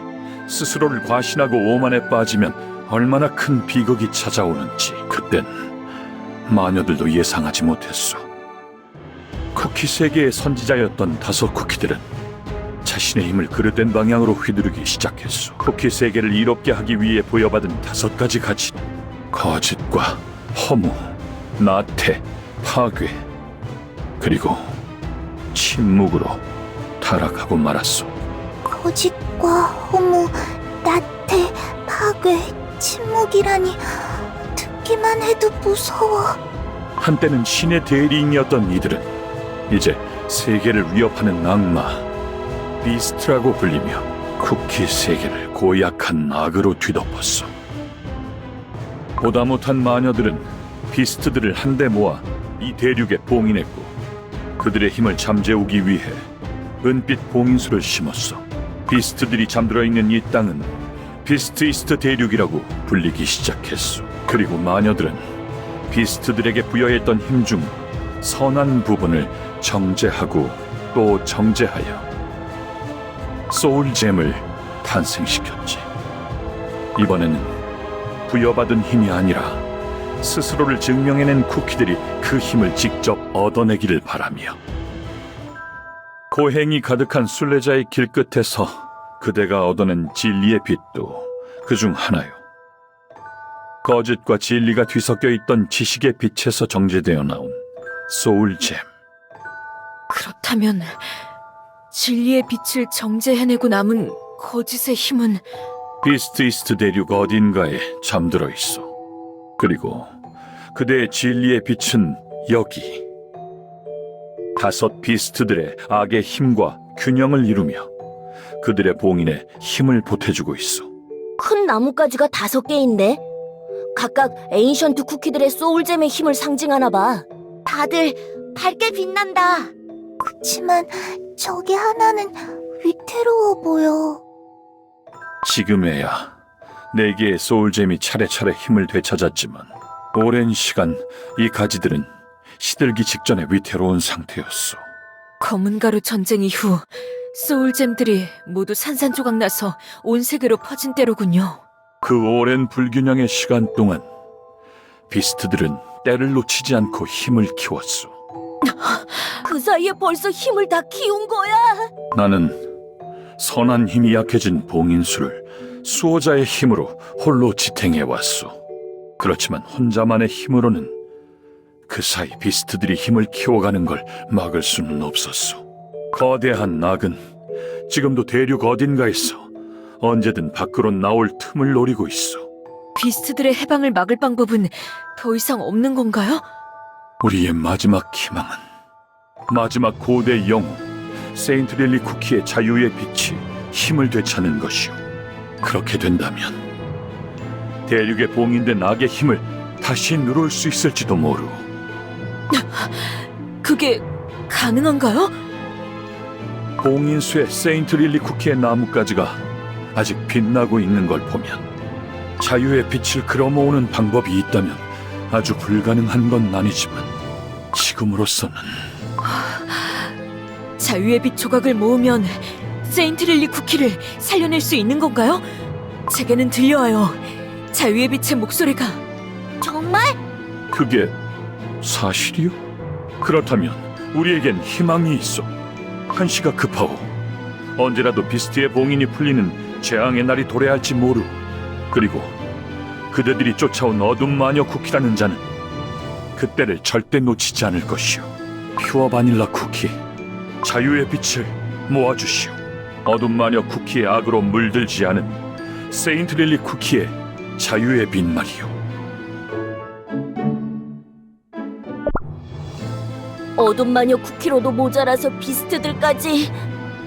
스스로를 과신하고 오만에 빠지면 얼마나 큰 비극이 찾아오는지 그땐 마녀들도 예상하지 못했어. 쿠키 세계의 선지자였던 5 쿠키들은 자신의 힘을 그릇된 방향으로 휘두르기 시작했어. 쿠키 세계를 이롭게 하기 위해 부여받은 5가지 가치는 거짓과 허무, 나태, 파괴, 그리고 침묵으로 타락하고 말았어. 거짓과 허무, 나태, 파괴, 침묵이라니 생각하기만 해도 무서워. 한때는 신의 대리인이었던 이들은 이제 세계를 위협하는 악마 비스트라고 불리며 쿠키 세계를 고약한 악으로 뒤덮었어. 보다 못한 마녀들은 비스트들을 한데 모아 이 대륙에 봉인했고 그들의 힘을 잠재우기 위해 은빛 봉인수를 심었어. 비스트들이 잠들어 있는 이 땅은 비스트 이스트 대륙이라고 불리기 시작했어. 그리고 마녀들은 비스트들에게 부여했던 힘 중 선한 부분을 정제하고 또 정제하여 소울잼을 탄생시켰지. 이번에는 부여받은 힘이 아니라 스스로를 증명해낸 쿠키들이 그 힘을 직접 얻어내기를 바라며 고행이 가득한 순례자의 길끝에서 그대가 얻어낸 진리의 빛도 그중 하나요. 거짓과 진리가 뒤섞여 있던 지식의 빛에서 정제되어 나온 소울잼. 그렇다면 진리의 빛을 정제해내고 남은 거짓의 힘은 비스트 이스트 대륙 어딘가에 잠들어 있어. 그리고 그대의 진리의 빛은 여기. 5 비스트들의 악의 힘과 균형을 이루며 그들의 봉인에 힘을 보태주고 있어. 큰 나뭇가지가 5개인데 각각 에인션트 쿠키들의 소울잼의 힘을 상징하나 봐. 다들 밝게 빛난다. 그치만 저기 하나는 위태로워 보여. 지금에야 4개의 소울잼이 차례차례 힘을 되찾았지만 오랜 시간 이 가지들은 시들기 직전에 위태로운 상태였어. 검은 가루 전쟁 이후 소울잼들이 모두 산산조각 나서 온 세계로 퍼진 때로군요. 그 오랜 불균형의 시간 동안 비스트들은 때를 놓치지 않고 힘을 키웠어. 그 사이에 벌써 힘을 다 키운 거야? 나는 선한 힘이 약해진 봉인수를 수호자의 힘으로 홀로 지탱해왔어. 그렇지만 혼자만의 힘으로는 그 사이 비스트들이 힘을 키워가는 걸 막을 수는 없었어. 거대한 악은 지금도 대륙 어딘가에서 언제든 밖으로 나올 틈을 노리고 있어. 비스트들의 해방을 막을 방법은 더 이상 없는 건가요? 우리의 마지막 희망은 마지막 고대 영웅 세인트 릴리 쿠키의 자유의 빛이 힘을 되찾는 것이오. 그렇게 된다면 대륙에 봉인된 악의 힘을 다시 누를 수 있을지도 모르. 그게 가능한가요? 봉인수의 세인트 릴리 쿠키의 나뭇가지가 아직 빛나고 있는 걸 보면 자유의 빛을 끌어모으는 방법이 있다면 아주 불가능한 건 아니지만 지금으로서는 자유의 빛 조각을 모으면 세인트릴리 쿠키를 살려낼 수 있는 건가요? 제게는 들려와요. 자유의 빛의 목소리가. 정말? 그게 사실이요? 그렇다면 우리에겐 희망이 있어. 한시가 급하오. 언제라도 비스트의 봉인이 풀리는 재앙의 날이 도래할지 모르. 그리고 그대들이 쫓아온 어둠 마녀 쿠키라는 자는 그때를 절대 놓치지 않을 것이오. 퓨어 바닐라 쿠키, 자유의 빛을 모아주시오. 어둠 마녀 쿠키의 악으로 물들지 않은 세인트 릴리 쿠키의 자유의 빛 말이오. 어둠 마녀 쿠키로도 모자라서 비스트들까지.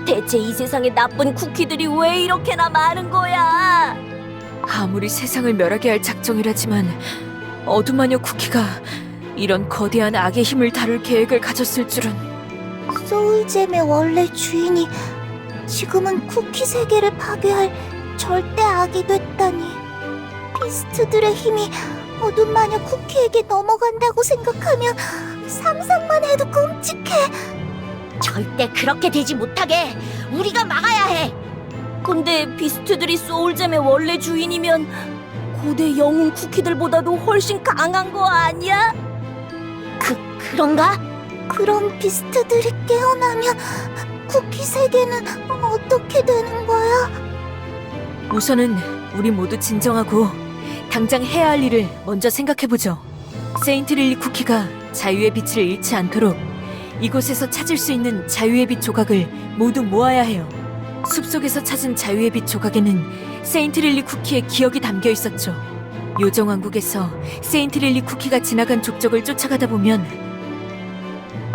대체 이 세상에 나쁜 쿠키들이 왜 이렇게나 많은 거야? 아무리 세상을 멸하게 할 작정이라지만 어둠마녀 쿠키가 이런 거대한 악의 힘을 다룰 계획을 가졌을 줄은. 소울잼의 원래 주인이 지금은 쿠키 세계를 파괴할 절대 악이 됐다니. 비스트들의 힘이 어둠 마녀 쿠키에게 넘어간다고 생각하면 상상만 해도 끔찍해. 절대 그렇게 되지 못하게 우리가 막아야 해. 근데 비스트들이 소울잼의 원래 주인이면 고대 영웅 쿠키들보다도 훨씬 강한 거 아니야? 그런가? 그럼 비스트들이 깨어나면 쿠키 세계는 어떻게 되는 거야? 우선은 우리 모두 진정하고 당장 해야 할 일을 먼저 생각해보죠. 세인트 릴리 쿠키가 자유의 빛을 잃지 않도록 이곳에서 찾을 수 있는 자유의 빛 조각을 모두 모아야 해요. 숲속에서 찾은 자유의 빛 조각에는 세인트 릴리 쿠키의 기억이 담겨 있었죠. 요정왕국에서 세인트릴리 쿠키가 지나간 족적을 쫓아가다 보면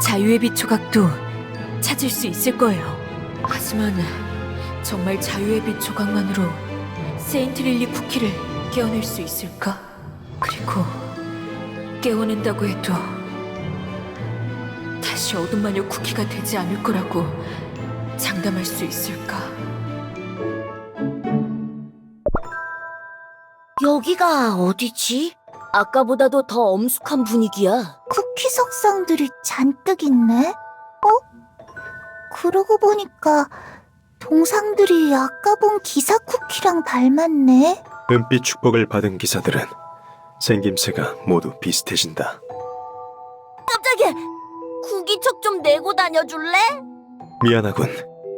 자유의 빛 조각도 찾을 수 있을 거예요. 하지만 정말 자유의 빛 조각만으로 세인트릴리 쿠키를 깨어낼 수 있을까? 그리고 깨어낸다고 해도 다시 어둠마녀 쿠키가 되지 않을 거라고 장담할 수 있을까? 여기가 어디지? 아까보다도 더 엄숙한 분위기야. 쿠키 석상들이 잔뜩 있네? 그러고 보니까 동상들이 아까 본 기사 쿠키랑 닮았네. 은빛 축복을 받은 기사들은 생김새가 모두 비슷해진다. 깜짝이야! 구기척 좀 내고 다녀줄래? 미안하군.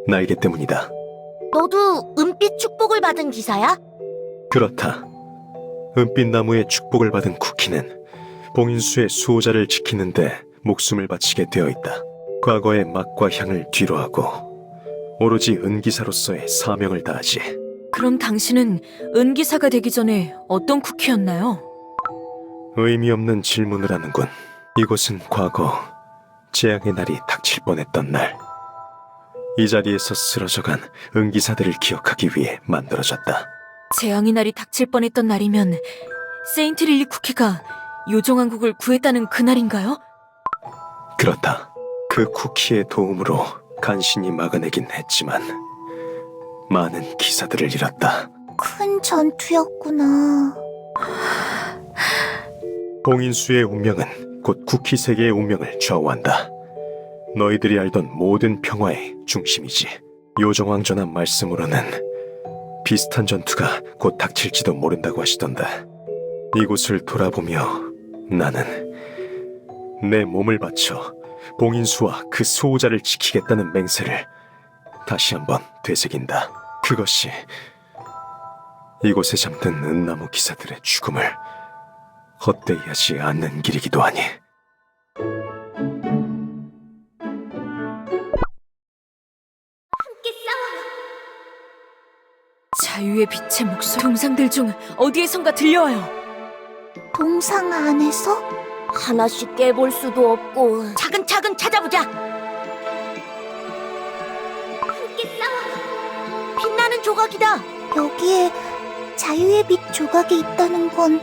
날개 때문이다. 너도 은빛 축복을 받은 기사야? 그렇다. 은빛 나무의 축복을 받은 쿠키는 봉인수의 수호자를 지키는데 목숨을 바치게 되어 있다. 과거의 맛과 향을 뒤로하고 오로지 은기사로서의 사명을 다하지. 그럼 당신은 은기사가 되기 전에 어떤 쿠키였나요? 의미 없는 질문을 하는군. 이곳은 과거 재앙의 날이 닥칠 뻔했던 날, 이 자리에서 쓰러져간 은기사들을 기억하기 위해 만들어졌다. 재앙의 날이 닥칠 뻔했던 날이면 세인트릴리 쿠키가 요정왕국을 구했다는 그날인가요? 그렇다. 그 쿠키의 도움으로 간신히 막아내긴 했지만 많은 기사들을 잃었다. 큰 전투였구나. 봉인수의 운명은 곧 쿠키 세계의 운명을 좌우한다. 너희들이 알던 모든 평화의 중심이지. 요정왕 전하 말씀으로는 비슷한 전투가 곧 닥칠지도 모른다고 하시던데, 이곳을 돌아보며 나는 내 몸을 바쳐 봉인수와 그 수호자를 지키겠다는 맹세를 다시 한번 되새긴다. 그것이 이곳에 잠든 은나무 기사들의 죽음을 헛되이 하지 않는 길이기도 하니. 자유의 빛의 목소리 동상들 중 어디에선가 들려와요. 동상 안에서? 하나씩 깨볼 수도 없고 차근차근 찾아보자. 빛나는 조각이다. 여기에 자유의 빛 조각이 있다는 건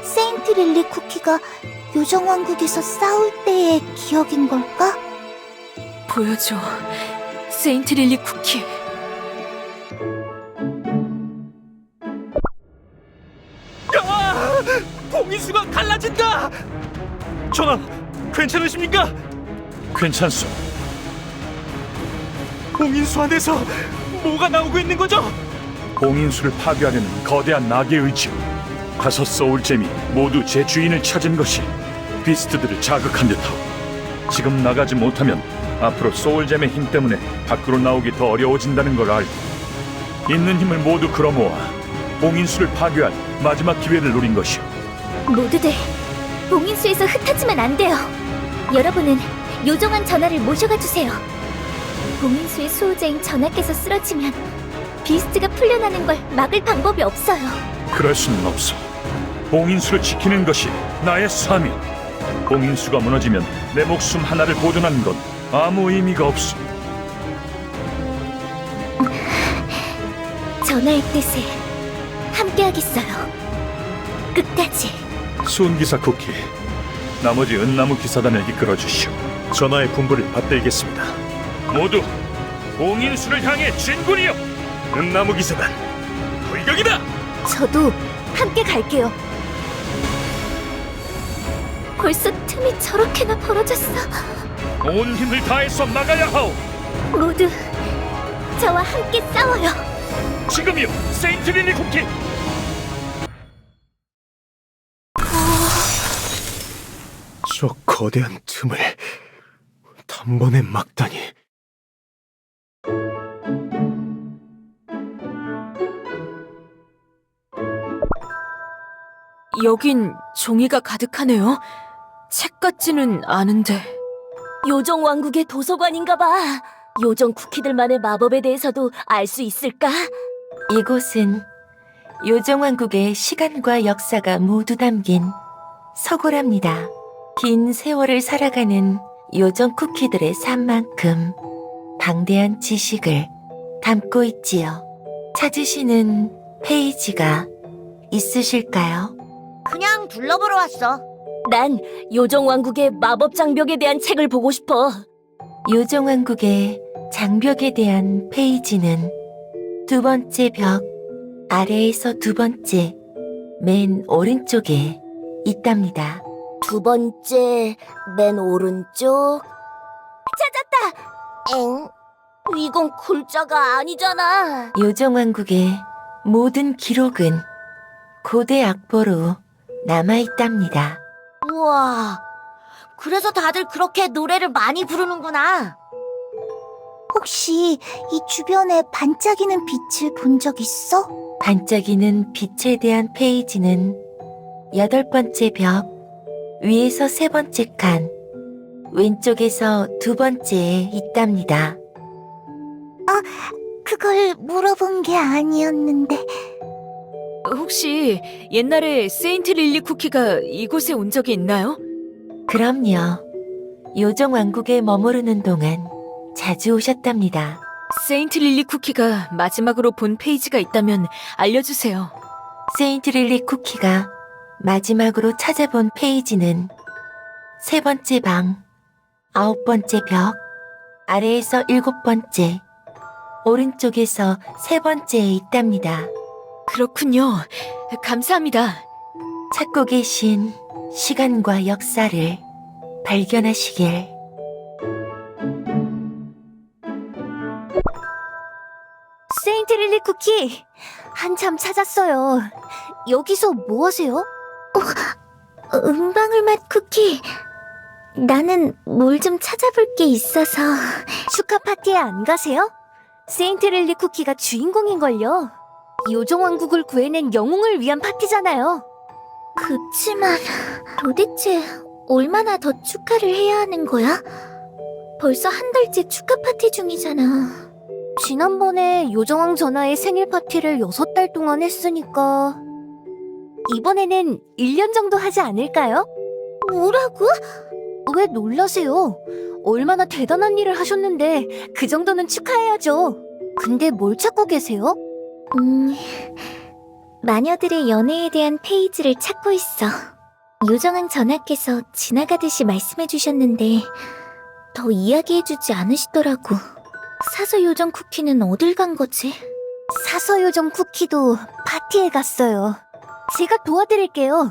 세인트릴리 쿠키가 요정왕국에서 싸울 때의 기억인 걸까? 보여줘, 세인트릴리 쿠키. 봉인수가 갈라진다! 전하, 괜찮으십니까? 괜찮소. 봉인수 안에서 뭐가 나오고 있는 거죠? 봉인수를 파괴하려는 거대한 낙의 의지요. 5 소울잼이 모두 제 주인을 찾은 것이 비스트들을 자극한 듯하오. 지금 나가지 못하면 앞으로 소울잼의 힘 때문에 밖으로 나오기 더 어려워진다는 걸 알고 있는 힘을 모두 끌어모아 봉인수를 파괴할 마지막 기회를 노린 것이오. 모두들 봉인수에서 흩어지면 안 돼요. 여러분은 요정한 전하를 모셔가 주세요. 봉인수의 수호자인 전하께서 쓰러지면 비스트가 풀려나는 걸 막을 방법이 없어요. 그럴 수는 없어. 봉인수를 지키는 것이 나의 사명. 봉인수가 무너지면 내 목숨 하나를 보존하는 건 아무 의미가 없어. 전하의 뜻에 함께하겠어요. 끝까지. 수은기사 쿠키, 나머지 은나무 기사단을 이끌어 주시오. 전하의 분부를 받들겠습니다. 모두 봉인수를 향해 진군이여! 은나무 기사단 돌격이다! 저도 함께 갈게요. 벌써 틈이 저렇게나 벌어졌어. 온 힘을 다해서 막아야 하오. 모두 저와 함께 싸워요. 지금이요, 세인트릴리 쿠키! 저 거대한 틈을 단번에 막다니. 여긴 종이가 가득하네요. 책 같지는 않은데. 요정 왕국의 도서관인가 봐. 요정 쿠키들만의 마법에 대해서도 알 수 있을까? 이곳은 요정왕국의 시간과 역사가 모두 담긴 서고랍니다. 긴 세월을 살아가는 요정 쿠키들의 삶만큼 방대한 지식을 담고 있지요. 찾으시는 페이지가 있으실까요? 그냥 둘러보러 왔어. 난 요정왕국의 마법 장벽에 대한 책을 보고 싶어. 요정왕국의 장벽에 대한 페이지는 두 번째 벽 아래에서 두 번째 맨 오른쪽에 있답니다. 두 번째, 맨 오른쪽. 찾았다! 엥? 이건 글자가 아니잖아. 요정왕국의 모든 기록은 고대 악보로 남아있답니다. 우와, 그래서 다들 그렇게 노래를 많이 부르는구나. 혹시 이 주변에 반짝이는 빛을 본 적 있어? 반짝이는 빛에 대한 페이지는 여덟 번째 벽 위에서 세 번째 칸 왼쪽에서 두 번째에 있답니다. 그걸 물어본 게 아니었는데. 혹시 옛날에 세인트 릴리 쿠키가 이곳에 온 적이 있나요? 그럼요. 요정왕국에 머무르는 동안 자주 오셨답니다. 세인트 릴리 쿠키가 마지막으로 본 페이지가 있다면 알려주세요. 세인트 릴리 쿠키가 마지막으로 찾아본 페이지는 세 번째 방, 아홉 번째 벽, 아래에서 일곱 번째, 오른쪽에서 세 번째에 있답니다. 그렇군요. 감사합니다. 찾고 계신 시간과 역사를 발견하시길. 세인트 릴리 쿠키, 한참 찾았어요. 여기서 뭐 하세요? 은방울맛 쿠키. 나는 뭘 좀 찾아볼 게 있어서. 축하 파티에 안 가세요? 세인트 릴리 쿠키가 주인공인걸요. 요정왕국을 구해낸 영웅을 위한 파티잖아요. 그치만 도대체 얼마나 더 축하를 해야 하는 거야? 벌써 한 달째 축하 파티 중이잖아. 지난번에 요정왕 전하의 생일 파티를 6달 동안 했으니까 이번에는 1년 정도 하지 않을까요? 뭐라고? 왜 놀라세요? 얼마나 대단한 일을 하셨는데 그 정도는 축하해야죠. 근데 뭘 찾고 계세요? 마녀들의 연애에 대한 페이지를 찾고 있어. 요정왕 전하께서 지나가듯이 말씀해 주셨는데 더 이야기해주지 않으시더라고. 사서요정 쿠키는 어딜 간 거지? 사서요정 쿠키도 파티에 갔어요. 제가 도와드릴게요.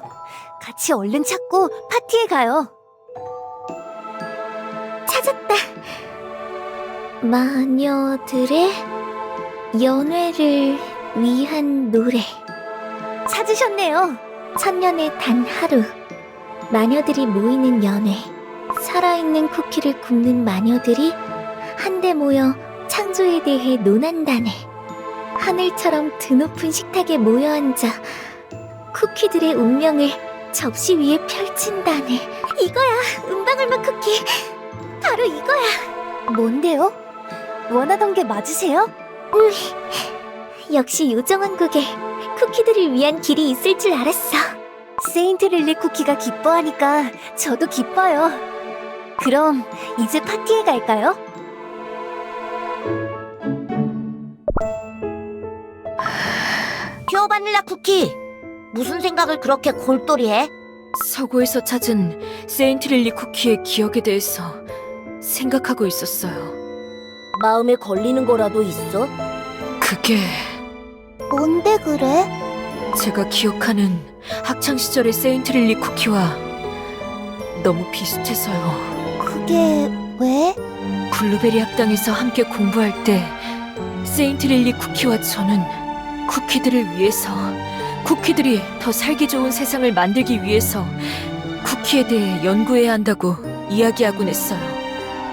같이 얼른 찾고 파티에 가요. 찾았다. 마녀들의 연애를 위한 노래. 찾으셨네요. 천년에 단 하루. 마녀들이 모이는 연회. 살아있는 쿠키를 굽는 마녀들이 한데 모여 창조에 대해 논한다네. 하늘처럼 드높은 식탁에 모여 앉아 쿠키들의 운명을 접시 위에 펼친다네. 이거야, 은방울맛 쿠키. 바로 이거야. 뭔데요? 원하던 게 맞으세요? 역시 요정왕국에 쿠키들을 위한 길이 있을 줄 알았어. 세인트 릴리 쿠키가 기뻐하니까 저도 기뻐요. 그럼 이제 파티에 갈까요? 퓨어 바닐라 쿠키, 무슨 생각을 그렇게 골똘히 해? 서고에서 찾은 세인트 릴리 쿠키의 기억에 대해서 생각하고 있었어요. 마음에 걸리는 거라도 있어? 그게 뭔데 그래? 제가 기억하는 학창시절의 세인트 릴리 쿠키와 너무 비슷해서요. 그게 왜? 블루베리 학당에서 함께 공부할 때 세인트 릴리 쿠키와 저는 쿠키들을 위해서, 쿠키들이 더 살기 좋은 세상을 만들기 위해서 쿠키에 대해 연구해야 한다고 이야기하곤 했어요.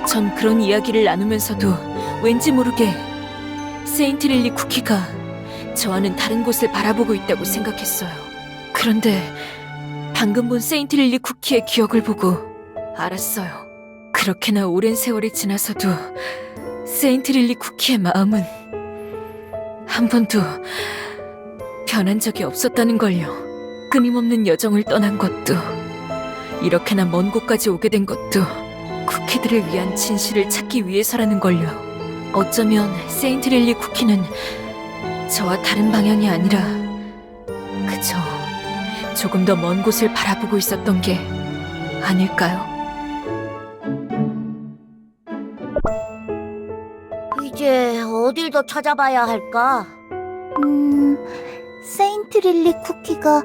전 그런 이야기를 나누면서도 왠지 모르게 세인트 릴리 쿠키가 저와는 다른 곳을 바라보고 있다고 생각했어요. 그런데 방금 본 세인트 릴리 쿠키의 기억을 보고 알았어요. 그렇게나 오랜 세월이 지나서도 세인트 릴리 쿠키의 마음은 한 번도 변한 적이 없었다는 걸요. 끊임없는 여정을 떠난 것도, 이렇게나 먼 곳까지 오게 된 것도 쿠키들을 위한 진실을 찾기 위해서라는 걸요. 어쩌면 세인트릴리 쿠키는 저와 다른 방향이 아니라 그저 조금 더 먼 곳을 바라보고 있었던 게 아닐까요? 이제 어딜 더 찾아봐야 할까? 세인트릴리 쿠키가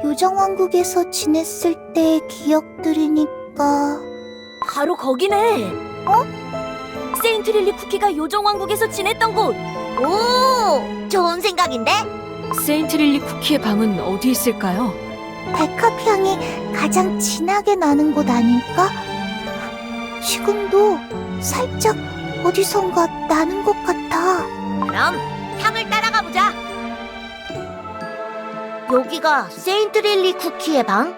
요정왕국에서 지냈을 때의 기억들이니까. 바로 거기네. 세인트릴리 쿠키가 요정왕국에서 지냈던 곳. 오, 좋은 생각인데? 세인트릴리 쿠키의 방은 어디 있을까요? 백합향이 가장 진하게 나는 곳 아닐까? 지금도 살짝 어디선가 나는 것 같아. 그럼 향을 따라가 보자. 여기가 세인트릴리 쿠키의 방?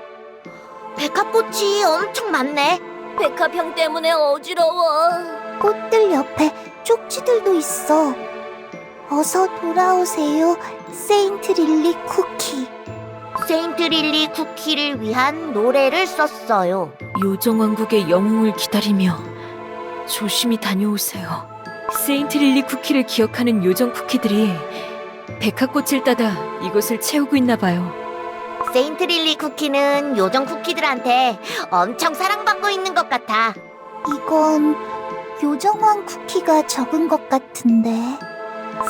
백합꽃이 엄청 많네. 백합향 때문에 어지러워. 꽃들 옆에 쪽지들도 있어. 어서 돌아오세요, 세인트릴리 쿠키. 세인트릴리 쿠키를 위한 노래를 썼어요. 요정왕국의 영웅을 기다리며 조심히 다녀오세요. 세인트릴리 쿠키를 기억하는 요정 쿠키들이 백합꽃을 따다 이곳을 채우고 있나 봐요. 세인트릴리 쿠키는 요정 쿠키들한테 엄청 사랑받고 있는 것 같아. 이건 요정왕 쿠키가 적은 것 같은데.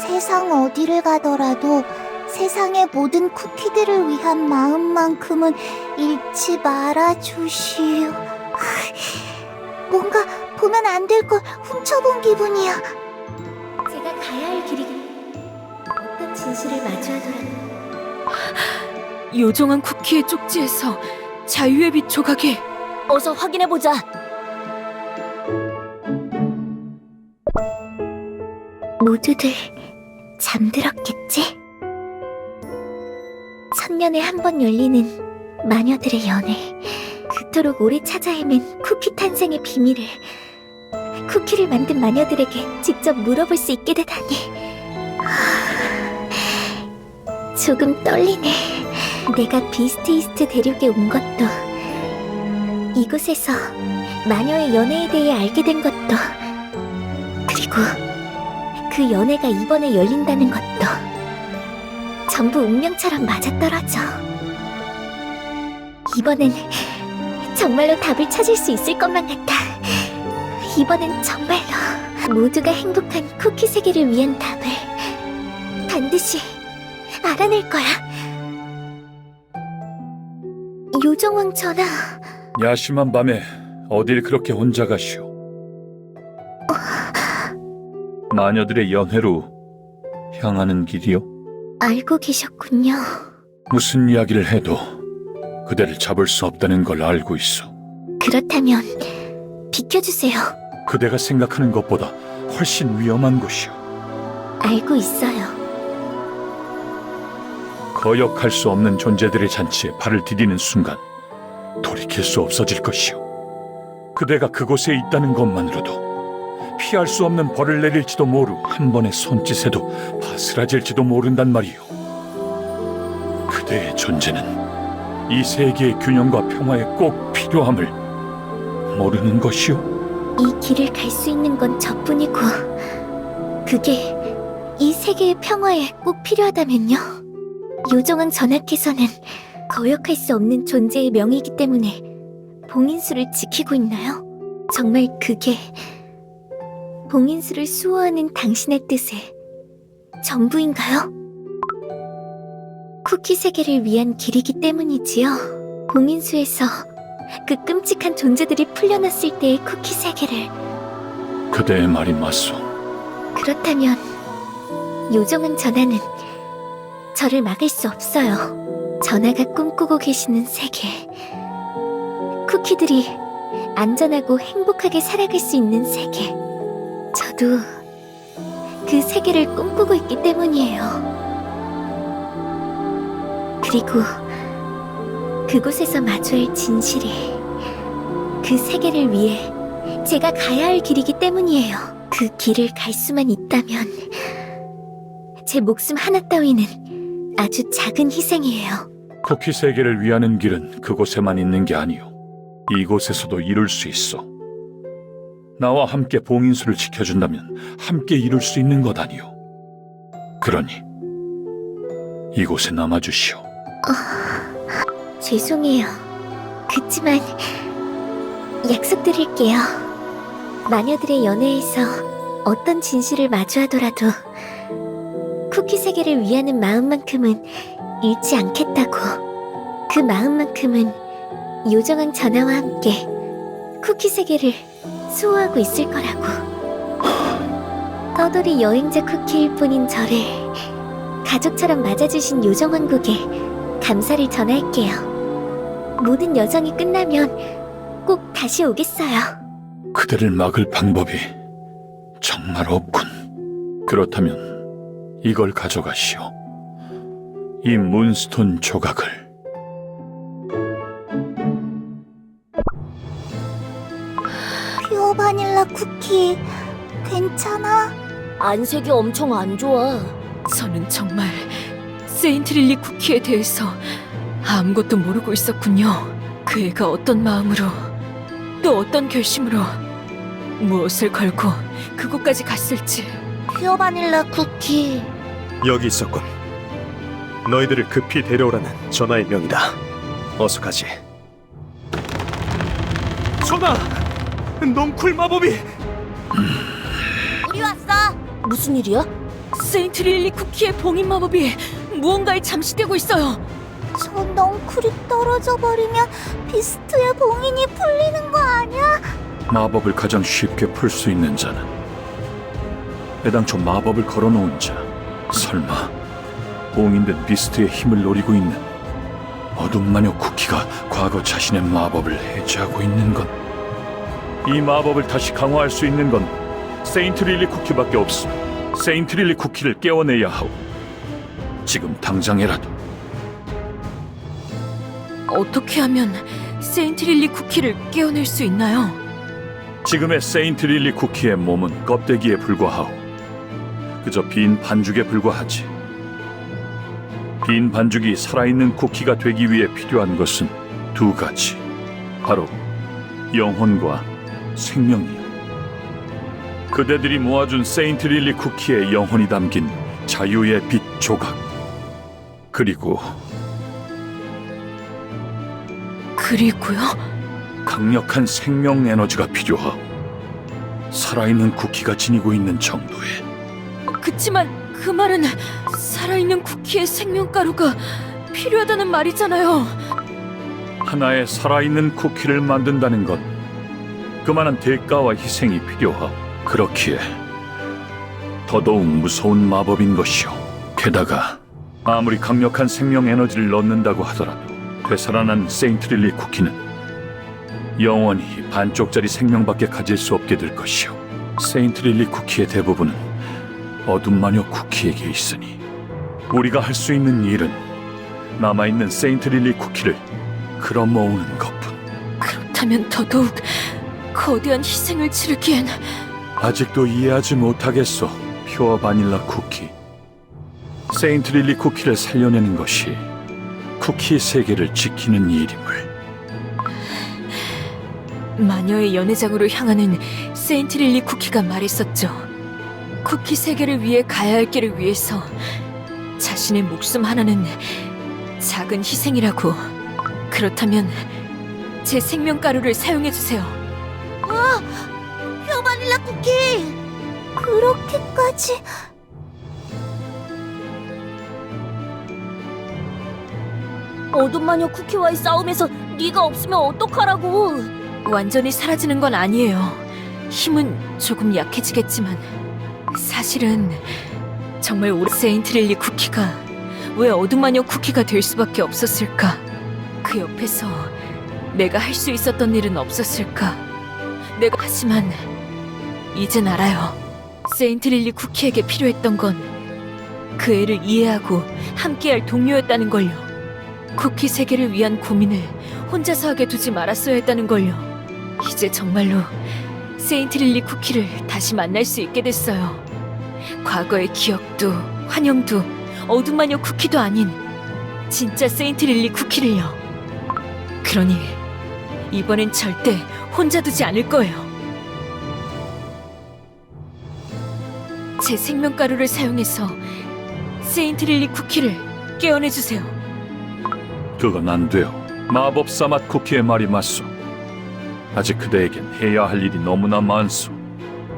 세상 어디를 가더라도 세상의 모든 쿠키들을 위한 마음만큼은 잃지 말아주시오. 뭔가 보면 안 될 걸 훔쳐본 기분이야. 제가 가야 할 길이 어떤 진실을 마주하더라도 요정왕 쿠키의 쪽지에서 자유의 빛 조각이. 어서 확인해보자. 모두들 잠들었겠지? 천년에 한 번 열리는 마녀들의 연애, 그토록 오래 찾아 헤맨 쿠키 탄생의 비밀을 쿠키를 만든 마녀들에게 직접 물어볼 수 있게 되다니. 조금 떨리네. 내가 비스트이스트 대륙에 온 것도, 이곳에서 마녀의 연애에 대해 알게 된 것도, 그리고 그 연애가 이번에 열린다는 것도 전부 운명처럼 맞아떨어져. 이번엔 정말로 답을 찾을 수 있을 것만 같아. 이번엔 정말로 모두가 행복한 쿠키 세계를 위한 답을 반드시 알아낼 거야. 요정왕 전하. 야심한 밤에 어딜 그렇게 혼자 가시오? 마녀들의 연회로 향하는 길이요? 알고 계셨군요. 무슨 이야기를 해도 그대를 잡을 수 없다는 걸 알고 있어. 그렇다면 비켜주세요. 그대가 생각하는 것보다 훨씬 위험한 곳이오. 알고 있어요. 거역할 수 없는 존재들의 잔치에 발을 디디는 순간 돌이킬 수 없어질 것이오. 그대가 그곳에 있다는 것만으로도 피할 수 없는 벌을 내릴지도 모르, 한 번의 손짓에도 바스라질지도 모른단 말이오. 그대의 존재는 이 세계의 균형과 평화에 꼭 필요함을 모르는 것이오. 이 길을 갈 수 있는 건 저뿐이고, 그게 이 세계의 평화에 꼭 필요하다면요? 요정왕 전하께서는 거역할 수 없는 존재의 명이기 때문에 봉인수를 지키고 있나요? 정말 그게 봉인수를 수호하는 당신의 뜻의 전부인가요? 쿠키 세계를 위한 길이기 때문이지요. 봉인수에서 그 끔찍한 존재들이 풀려났을 때의 쿠키 세계를. 그대의 말이 맞소. 그렇다면 요정왕 전하는 저를 막을 수 없어요. 전하가 꿈꾸고 계시는 세계, 쿠키들이 안전하고 행복하게 살아갈 수 있는 세계, 저도 그 세계를 꿈꾸고 있기 때문이에요. 그리고 그곳에서 마주할 진실이 그 세계를 위해 제가 가야 할 길이기 때문이에요. 그 길을 갈 수만 있다면 제 목숨 하나 따위는 아주 작은 희생이에요. 쿠키 세계를 위하는 길은 그곳에만 있는 게 아니오. 이곳에서도 이룰 수 있어. 나와 함께 봉인수를 지켜준다면 함께 이룰 수 있는 것 아니오. 그러니 이곳에 남아주시오. 죄송해요. 그치만 약속드릴게요. 마녀들의 연회에서 어떤 진실을 마주하더라도 쿠키 세계를 위하는 마음만큼은 잃지 않겠다고. 그 마음만큼은 요정왕 전하와 함께 쿠키 세계를 수호하고 있을 거라고. 떠돌이 여행자 쿠키일 뿐인 저를 가족처럼 맞아주신 요정왕국에 감사를 전할게요. 모든 여정이 끝나면 꼭 다시 오겠어요. 그대를 막을 방법이 정말 없군. 그렇다면 이걸 가져가시오. 이 문스톤 조각을. 퓨어 바닐라 쿠키 괜찮아? 안색이 엄청 안 좋아. 저는 정말 세인트 릴리 쿠키에 대해서 아무것도 모르고 있었군요. 그 애가 어떤 마음으로 또 어떤 결심으로 무엇을 걸고 그곳까지 갔을지. 퓨어 바닐라 쿠키 여기 있었군. 너희들을 급히 데려오라는 전하의 명이다. 어서 가지. 전하! 넝쿨 마법이 우리 왔어. 무슨 일이야? 세인트 릴리 쿠키의 봉인 마법이 무언가에 잠시되고 있어요. 저 넝쿨이 떨어져 버리면 비스트의 봉인이 풀리는 거 아니야? 마법을 가장 쉽게 풀 수 있는 자는 애당초 마법을 걸어놓은 자. 설마 봉인된 비스트의 힘을 노리고 있는 어둠 마녀 쿠키가 과거 자신의 마법을 해제하고 있는 건? 이 마법을 다시 강화할 수 있는 건 세인트 릴리 쿠키밖에 없어. 세인트 릴리 쿠키를 깨워내야 하오. 지금 당장이라도. 어떻게 하면 세인트 릴리 쿠키를 깨어낼 수 있나요? 지금의 세인트 릴리 쿠키의 몸은 껍데기에 불과하오. 그저 빈 반죽에 불과하지. 빈 반죽이 살아있는 쿠키가 되기 위해 필요한 것은 두 가지. 바로 영혼과 생명이요. 그대들이 모아준 세인트 릴리 쿠키의 영혼이 담긴 자유의 빛 조각. 그리고요? 강력한 생명 에너지가 필요하오. 살아있는 쿠키가 지니고 있는 정도의. 그치만 그 말은 살아있는 쿠키의 생명가루가 필요하다는 말이잖아요. 하나의 살아있는 쿠키를 만든다는 건 그만한 대가와 희생이 필요하오. 그렇기에 더더욱 무서운 마법인 것이오. 게다가 아무리 강력한 생명 에너지를 넣는다고 하더라도 되살아난 세인트 릴리 쿠키는 영원히 반쪽짜리 생명밖에 가질 수 없게 될 것이오. 세인트 릴리 쿠키의 대부분은 어둠 마녀 쿠키에게 있으니 우리가 할 수 있는 일은 남아있는 세인트 릴리 쿠키를 끌어모으는 것뿐. 그렇다면 더더욱 거대한 희생을 치르기엔 아직도 이해하지 못하겠소, 퓨어 바닐라 쿠키. 세인트 릴리 쿠키를 살려내는 것이 쿠키 세계를 지키는 일임을. 마녀의 연회장으로 향하는 세인트 릴리 쿠키가 말했었죠. 쿠키 세계를 위해 가야 할 길을 위해서 자신의 목숨 하나는 작은 희생이라고. 그렇다면 제 생명가루를 사용해주세요. 퓨어 바닐라 쿠키 그렇게까지. 어둠 마녀 쿠키와의 싸움에서 네가 없으면 어떡하라고. 완전히 사라지는 건 아니에요. 힘은 조금 약해지겠지만 사실은 정말 오래 세인트 릴리 쿠키가 왜 어둠마녀 쿠키가 될 수밖에 없었을까? 그 옆에서 내가 할 수 있었던 일은 없었을까? 하지만 이젠 알아요. 세인트 릴리 쿠키에게 필요했던 건 그 애를 이해하고 함께할 동료였다는 걸요. 쿠키 세계를 위한 고민을 혼자서 하게 두지 말았어야 했다는 걸요. 이제 정말로 세인트 릴리 쿠키를 다시 만날 수 있게 됐어요. 과거의 기억도 환영도 어둠 마녀 쿠키도 아닌 진짜 세인트 릴리 쿠키를요. 그러니 이번엔 절대 혼자 두지 않을 거예요. 제 생명가루를 사용해서 세인트 릴리 쿠키를 깨어내주세요. 그건 안 돼요. 마법사 맛 쿠키의 말이 맞소. 아직 그대에겐 해야 할 일이 너무나 많소.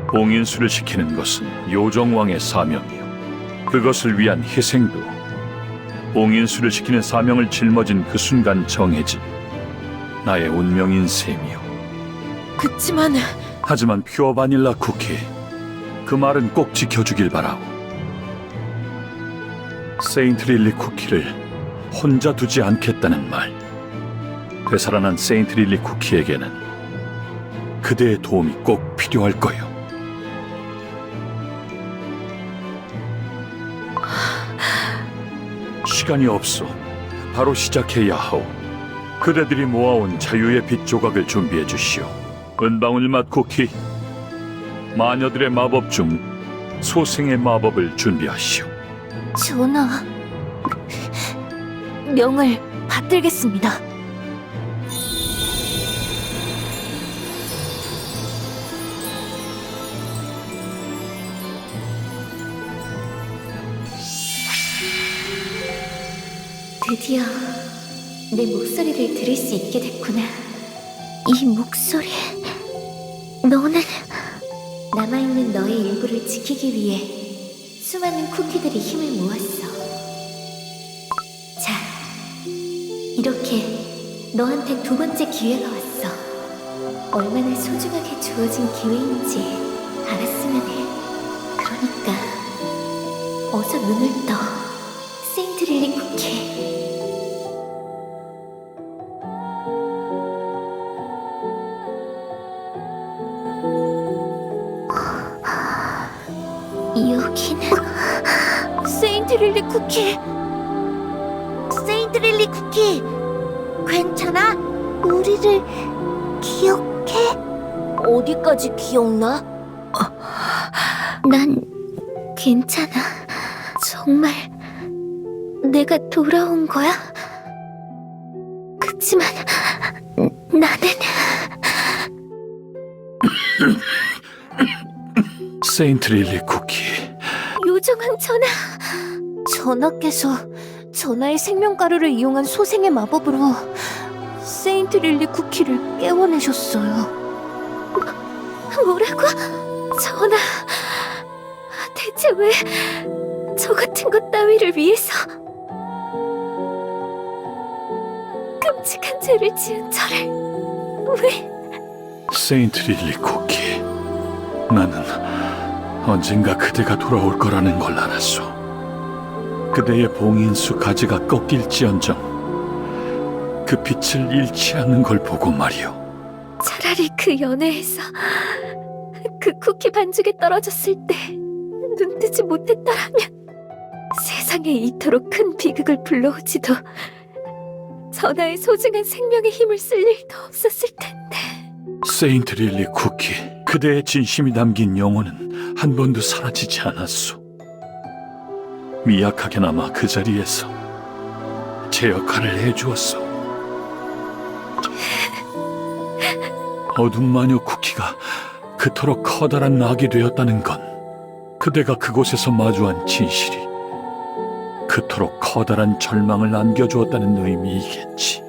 봉인수를 시키는 것은 요정왕의 사명이요. 그것을 위한 희생도 봉인수를 시키는 사명을 짊어진 그 순간 정해진 나의 운명인 셈이요. 그치만 하지만 퓨어 바닐라 쿠키, 그 말은 꼭 지켜주길 바라오. 세인트 릴리 쿠키를 혼자 두지 않겠다는 말. 되살아난 세인트 릴리 쿠키에게는 그대의 도움이 꼭 필요할 거요. 시간이 없소. 바로 시작해야 하오. 그대들이 모아온 자유의 빛 조각을 준비해 주시오. 은방울 맛 쿠키, 마녀들의 마법 중 소생의 마법을 준비하시오. 전하, 명을 받들겠습니다. 드디어 내 목소리를 들을 수 있게 됐구나. 이 목소리, 너는 남아있는 너의 일부를 지키기 위해 수많은 쿠키들이 힘을 모았어. 자, 이렇게 너한테 두 번째 기회가 왔어. 얼마나 소중하게 주어진 기회인지 알았으면 해. 그러니까 어서 눈을 떠, 세인트 릴리 쿠키. 여기는 세인트 릴리 쿠키. 세인트 릴리 쿠키, 괜찮아? 우리를 기억해? 어디까지 기억나? 난 괜찮아. 정말 내가 돌아온 거야? 그치만 나는 세인트 릴리 쿠키, 요정왕 전하. 전하께서 전하의 생명가루를 이용한 소생의 마법으로 세인트 릴리 쿠키를 깨워내셨어요. 뭐라고? 전하, 대체 왜 저 같은 것 따위를 위해서 끔찍한 죄를 지은 저를 왜? 세인트 릴리 쿠키, 나는 언젠가 그대가 돌아올 거라는 걸 알았소. 그대의 봉인수 가지가 꺾일지언정 그 빛을 잃지 않는 걸 보고 말이오. 차라리 그 연회에서 그 쿠키 반죽에 떨어졌을 때 눈뜨지 못했더라면 세상에 이토록 큰 비극을 불러오지도 전하의 소중한 생명의 힘을 쓸 일도 없었을 텐데. 세인트 릴리 쿠키, 그대의 진심이 담긴 영혼은 한 번도 사라지지 않았소. 미약하게나마 그 자리에서 제 역할을 해주었소. 어둠 마녀 쿠키가 그토록 커다란 낙이 되었다는 건 그대가 그곳에서 마주한 진실이 그토록 커다란 절망을 안겨주었다는 의미이겠지.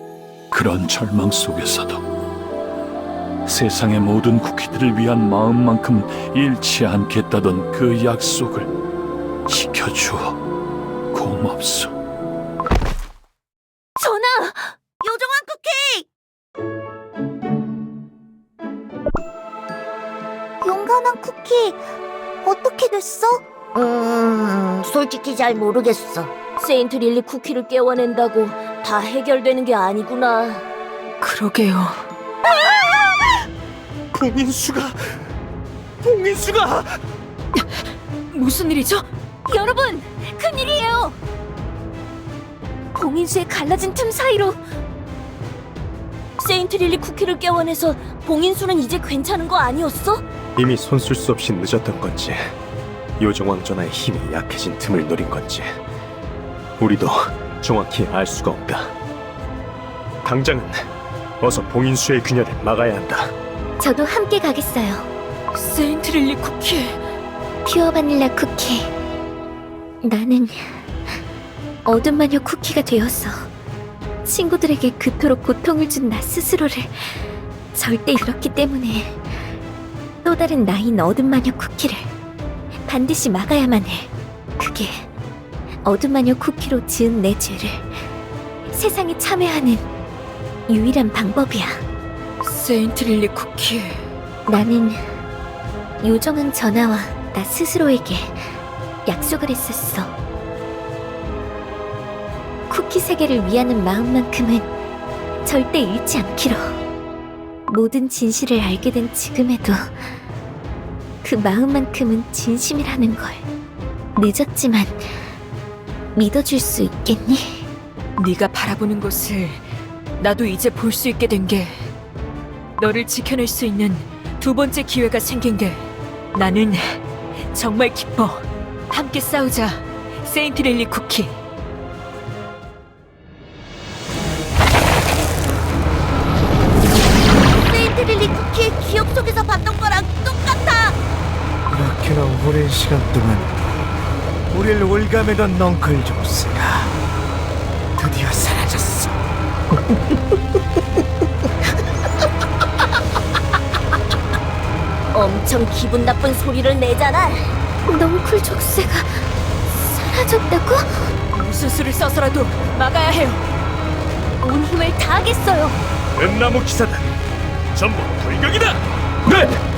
그런 절망 속에서도 세상의 모든 쿠키들을 위한 마음만큼 잃지 않겠다던 그 약속을 지켜주어 고맙소. 전하! 요정왕 쿠키! 용감한 쿠키, 어떻게 됐어? 솔직히 잘 모르겠어. 세인트 릴리 쿠키를 깨워낸다고 다 해결되는 게 아니구나. 그러게요. 봉인수가 무슨 일이죠? 여러분, 큰일이에요! 봉인수의 갈라진 틈 사이로 세인트 릴리 쿠키를 깨워내서 봉인수는 이제 괜찮은 거 아니었어? 이미 손쓸 수 없이 늦었던 건지, 요정왕 전하의 힘이 약해진 틈을 노린 건지 우리도 정확히 알 수가 없다. 당장은 어서 봉인수의 균열을 막아야 한다. 저도 함께 가겠어요. 세인트릴리 쿠키. 퓨어 바닐라 쿠키. 나는 어둠 마녀 쿠키가 되어서 친구들에게 그토록 고통을 준 나 스스로를 절대 그렇기 때문에 또 다른 나인 어둠 마녀 쿠키를 반드시 막아야만 해. 그게 어둠 마녀 쿠키로 지은 내 죄를 세상에 참여하는 유일한 방법이야. 세인트릴리 쿠키. 나는 요정왕 전하와 나 스스로에게 약속을 했었어. 쿠키 세계를 위하는 마음만큼은 절대 잃지 않기로. 모든 진실을 알게 된 지금에도 그 마음만큼은 진심이라는 걸. 늦었지만 믿어줄 수 있겠니? 네가 바라보는 것을 나도 이제 볼 수 있게 된 게, 너를 지켜낼 수 있는 두 번째 기회가 생긴 게 나는 정말 기뻐. 함께 싸우자, 세인트릴리 쿠키. 세인트릴리 쿠키의 기억 속에서 봤던 거랑 똑같아. 이렇게나 오랜 시간 동안 우리를 올가매던 넝클 조스가 드디어 사라졌어. 엄청 기분 나쁜 소리를 내잖아. 넝쿨 족쇄가 사라졌다고? 무슨 수를 써서라도 막아야 해요. 온 힘을 다하겠어요. 은나무 기사단 전부 돌격이다. 네.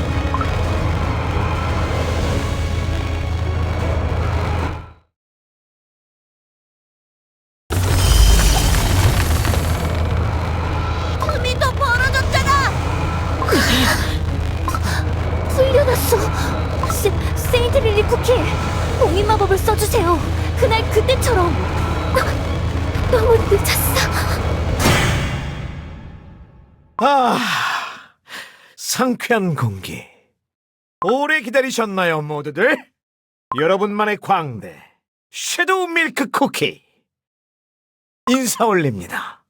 틈이 더 벌어졌잖아. 풀려났어. 세인트릴리 쿠키, 봉인 마법을 써주세요. 그날 그때처럼. 너무 늦었어. 아, 상쾌한 공기. 오래 기다리셨나요, 모두들? 여러분만의 광대, 섀도우 밀크 쿠키 인사 올립니다.